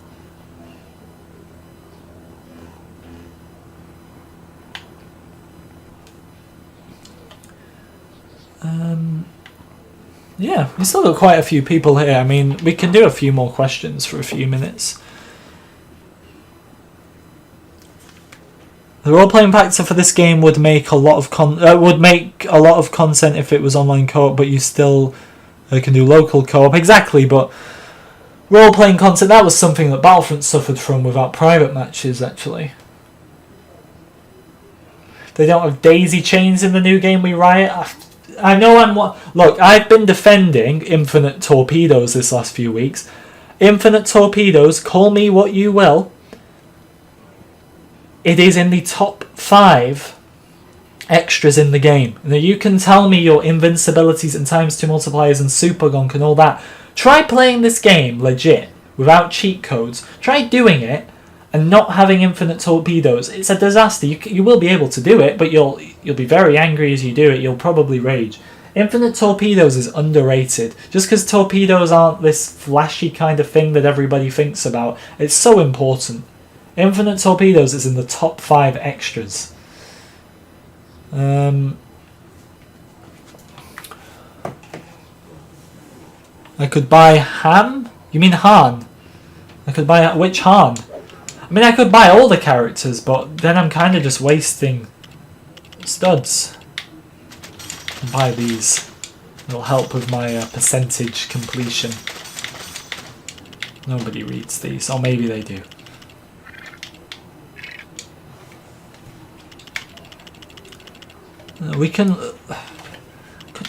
Yeah, we still got quite a few people here. I mean, we can do a few more questions for a few minutes. The role-playing factor for this game would make a lot of content if it was online co-op, but you still can do local co-op. Exactly, but role-playing content, that was something that Battlefront suffered from without private matches, actually. They don't have daisy chains in the new game we riot. I know look, I've been defending Infinite Torpedoes this last few weeks. Infinite Torpedoes, call me what you will. It is in the top 5 extras in the game. Now you can tell me your invincibilities and ×2 multipliers and super gonk and all that. Try playing this game legit without cheat codes. Try doing it and not having infinite torpedoes. It's a disaster. You will be able to do it, but you'll be very angry as you do it. You'll probably rage. Infinite torpedoes is underrated. Just because torpedoes aren't this flashy kind of thing that everybody thinks about, it's so important. Infinite torpedoes is in the top 5 extras. I could buy Ham? You mean Han? I could buy which Han? I mean, I could buy all the characters, but then I'm kind of just wasting studs. I'll buy these. It'll help with my percentage completion. Nobody reads these, or maybe they do. We could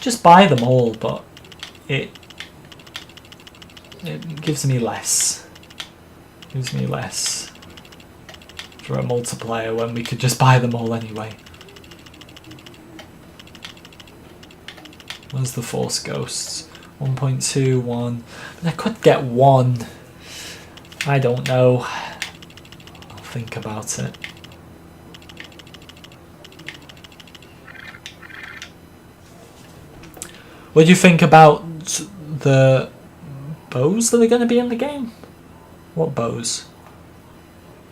just buy them all, but it gives me less. Gives me less for a multiplier when we could just buy them all anyway. Where's the Force Ghosts? 1.2, 1. I could get 1. I don't know. I'll think about it. What do you think about the bows that are going to be in the game? What bows?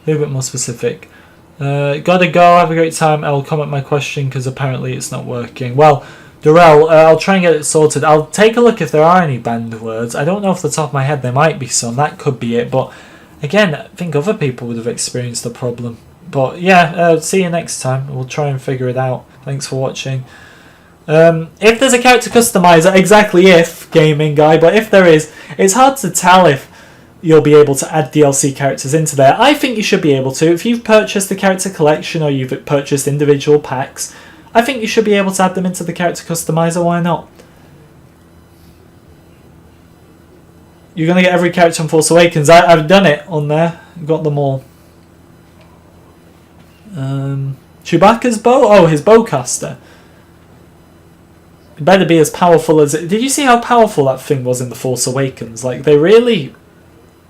Be a bit more specific. Gotta go, have a great time. I'll comment my question because apparently it's not working. Well, Darrell, I'll try and get it sorted. I'll take a look if there are any banned words. I don't know off the top of my head, there might be some. That could be it. But again, I think other people would have experienced the problem. But yeah, see you next time. We'll try and figure it out. Thanks for watching. If there's a character customizer, exactly if, gaming guy, but if there is, it's hard to tell if you'll be able to add DLC characters into there. I think you should be able to. If you've purchased the character collection or you've purchased individual packs, I think you should be able to add them into the character customizer. Why not? You're going to get every character in Force Awakens. I've done it on there. Got them all. Chewbacca's bow? Oh, his bowcaster. It better be as powerful as it. Did you see how powerful that thing was in The Force Awakens? Like, they really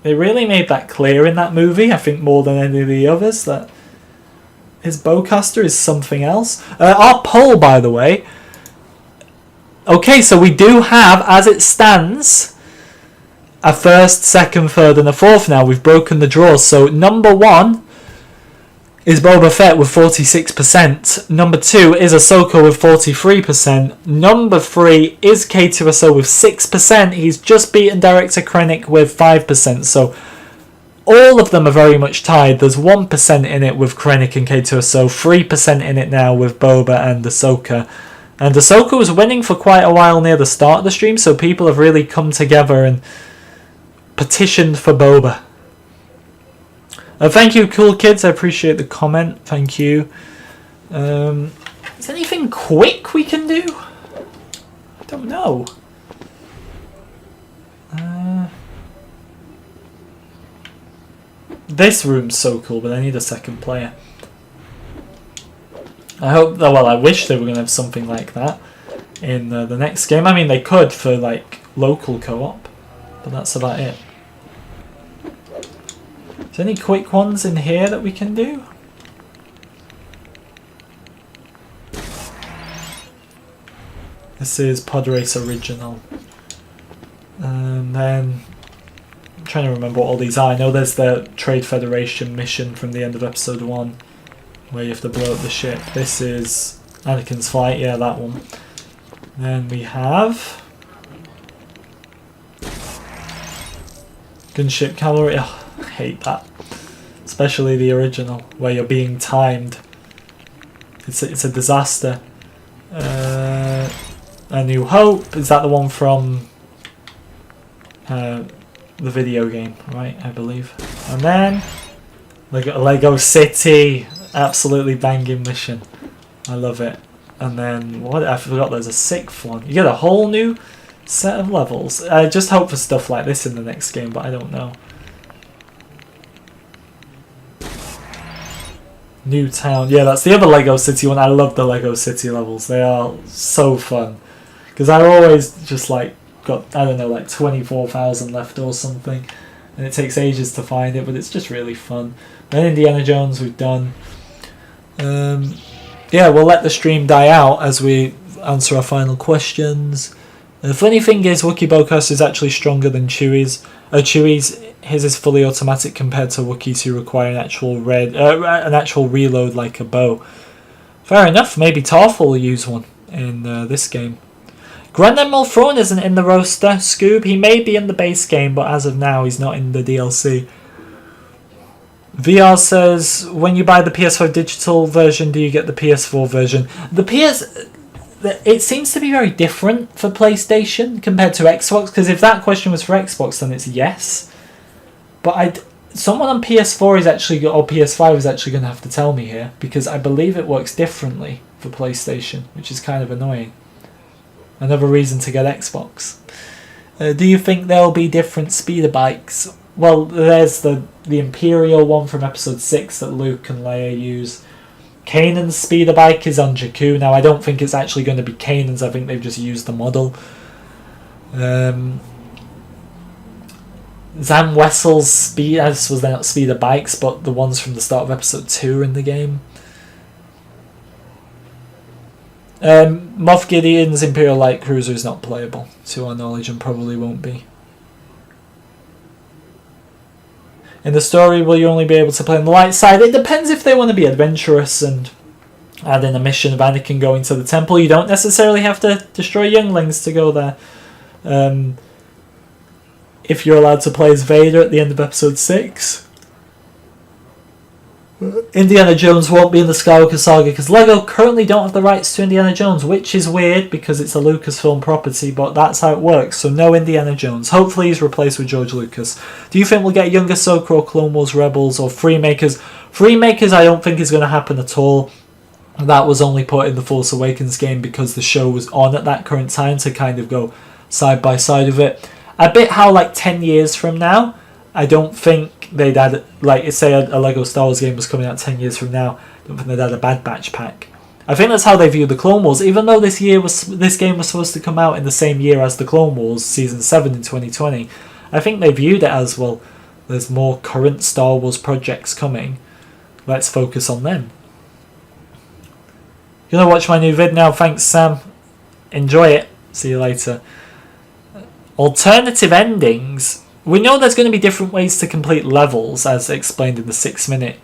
made that clear in that movie, I think more than any of the others, that his bowcaster is something else. Our poll, by the way. Okay, so we do have, as it stands, a first, second, third, and a fourth now. We've broken the draws. So number 1 is Boba Fett with 46%. Number 2 is Ahsoka with 43%. Number 3 is K2SO with 6%. He's just beaten Director Krennic with 5%. So all of them are very much tied. There's 1% in it with Krennic and K2SO, 3% in it now with Boba and Ahsoka. And Ahsoka was winning for quite a while near the start of the stream, so people have really come together and petitioned for Boba. Thank you, cool kids. I appreciate the comment. Thank you. Is there anything quick we can do? I don't know. This room's so cool, but I need a second player. I hope. Well, I wish they were going to have something like that in the next game. I mean, they could for like local co-op, but that's about it. Is there any quick ones in here that we can do? This is Pod Race Original. And then I'm trying to remember what all these are. I know there's the Trade Federation mission from the end of episode 1 where you have to blow up the ship. This is Anakin's flight, yeah, that one. Then we have Gunship Cavalry. Oh, I hate that. Especially the original, where you're being timed. It's a disaster. A New Hope, is that the one from the video game, right, I believe. And then Lego City, absolutely banging mission. I love it. And then, what, I forgot there's a 6th one. You get a whole new set of levels. I just hope for stuff like this in the next game, but I don't know. New Town, yeah, that's the other Lego City one. I love the Lego City levels. They are so fun. Because I always just like got, I don't know, like 24,000 left or something. And it takes ages to find it, but it's just really fun. Then Indiana Jones we've done. Yeah, we'll let the stream die out as we answer our final questions. The funny thing is, Wookiee Bowcast is actually stronger than Chewie's. Chewie's, his is fully automatic compared to Wookiees who require an actual reload like a bow. Fair enough, maybe Tarf will use one in this game. Grand Admiral Thrawn isn't in the roster, Scoob. He may be in the base game, but as of now, he's not in the DLC. VR says, when you buy the PS5 digital version, do you get the PS4 version? It seems to be very different for PlayStation compared to Xbox, because if that question was for Xbox, then it's yes. But someone on PS4 is actually, or PS5 is actually going to have to tell me here, because I believe it works differently for PlayStation, which is kind of annoying. Another reason to get Xbox. Do you think there'll be different speeder bikes? Well, there's the Imperial one from episode 6 that Luke and Leia use. Kanan's speeder bike is on Jakku. Now, I don't think it's actually going to be Kanan's. I think they've just used the model. Zam Wessel's speeders was not speeder bikes, but the ones from the start of episode 2 are in the game. Moff Gideon's Imperial Light Cruiser is not playable, to our knowledge, and probably won't be. In the story, will you only be able to play on the light side? It depends if they want to be adventurous and add in a mission of Anakin going to the temple. You don't necessarily have to destroy younglings to go there. If you're allowed to play as Vader at the end of episode 6. Indiana Jones won't be in the Skywalker Saga because LEGO currently don't have the rights to Indiana Jones, which is weird because it's a Lucasfilm property, but that's how it works. So no Indiana Jones. Hopefully he's replaced with George Lucas. Do you think we'll get younger Ahsoka or Clone Wars Rebels or Freemakers? Freemakers I don't think is going to happen at all. That was only put in the Force Awakens game because the show was on at that current time to kind of go side by side of it. A bit how like 10 years from now, I don't think they'd add, like, say a Lego Star Wars game was coming out 10 years from now, I don't think they'd add a Bad Batch pack. I think that's how they view the Clone Wars, even though this game was supposed to come out in the same year as the Clone Wars, Season 7 in 2020. I think they viewed it as, well, there's more current Star Wars projects coming. Let's focus on them. You're gonna watch my new vid now, thanks Sam. Enjoy it. See you later. Alternative endings. We know there's going to be different ways to complete levels, as explained in the 6-minute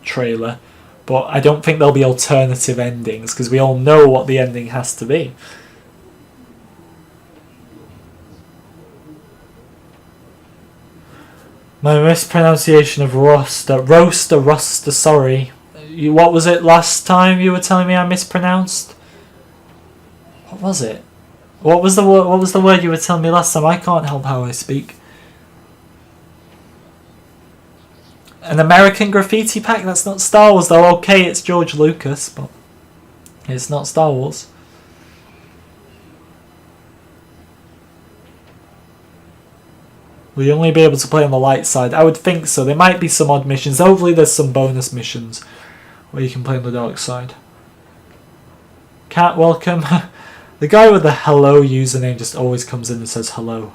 trailer, but I don't think there'll be alternative endings, because we all know what the ending has to be. My mispronunciation of roaster, sorry. What was it last time you were telling me I mispronounced? What was it? What was the word you were telling me last time? I can't help how I speak. An American Graffiti pack? That's not Star Wars though. Okay, it's George Lucas, but it's not Star Wars. Will you only be able to play on the light side? I would think so. There might be some odd missions. Hopefully there's some bonus missions where you can play on the dark side. Cat, welcome. The guy with the hello username just always comes in and says hello.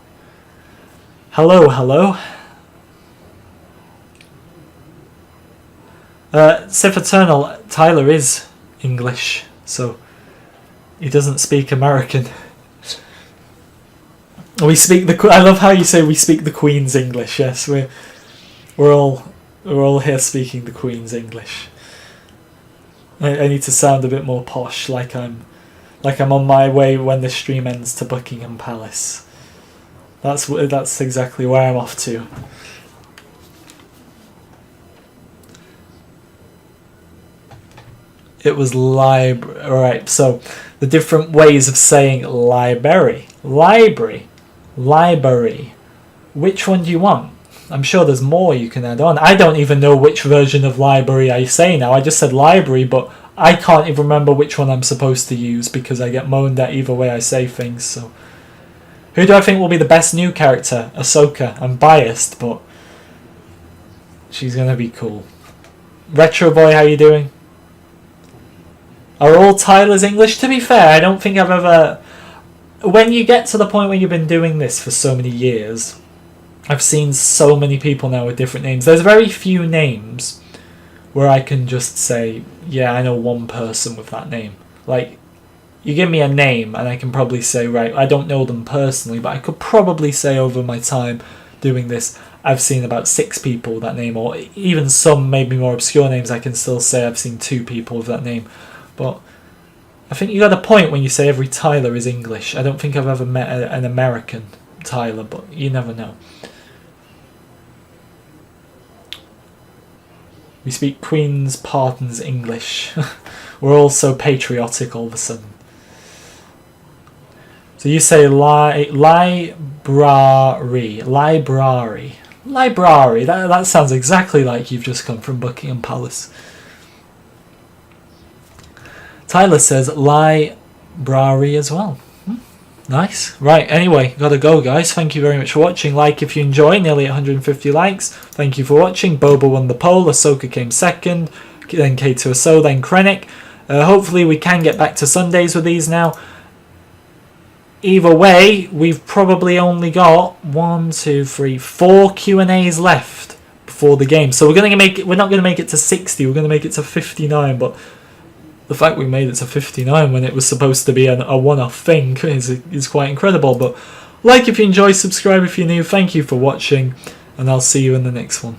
Hello, hello. Sith Eternal, Tyler is English, so he doesn't speak American. We speak the. I love how you say we speak the Queen's English. Yes, we're all here speaking the Queen's English. I need to sound a bit more posh, like I'm on my way when the stream ends to Buckingham Palace. That's exactly where I'm off to. It was library. Alright, so the different ways of saying library. Library. Library. Which one do you want? I'm sure there's more you can add on. I don't even know which version of library I say now. I just said library, but I can't even remember which one I'm supposed to use because I get moaned at either way I say things. So, who do I think will be the best new character? Ahsoka. I'm biased, but she's gonna be cool. Retro Boy, how you doing? Are all Tyler's English? To be fair, I don't think I've ever... When you get to the point where you've been doing this for so many years, I've seen so many people now with different names. There's very few names where I can just say, yeah, I know one person with that name. Like, you give me a name and I can probably say, right, I don't know them personally, but I could probably say over my time doing this, I've seen about 6 people with that name, or even some maybe more obscure names I can still say I've seen 2 people with that name. But I think you got a point when you say every Tyler is English. I don't think I've ever met an American Tyler, but you never know. We speak Queen's Pardon's English. We're all so patriotic all of a sudden. So you say library. Library. Library. That sounds exactly like you've just come from Buckingham Palace. Tyler says library as well. Nice. Right, anyway, gotta go, guys. Thank you very much for watching. Like if you enjoy, nearly 150 likes. Thank you for watching. Boba won the poll. Ahsoka came second. Then K2SO, then Krennic. Hopefully we can get back to Sundays with these now. Either way, we've probably only got 4 Q&As left before the game. So we're not gonna make it to 60, we're gonna make it to 59, but the fact we made it to 59 when it was supposed to be a one-off thing is quite incredible. But like if you enjoy, subscribe if you're new. Thank you for watching, and I'll see you in the next one.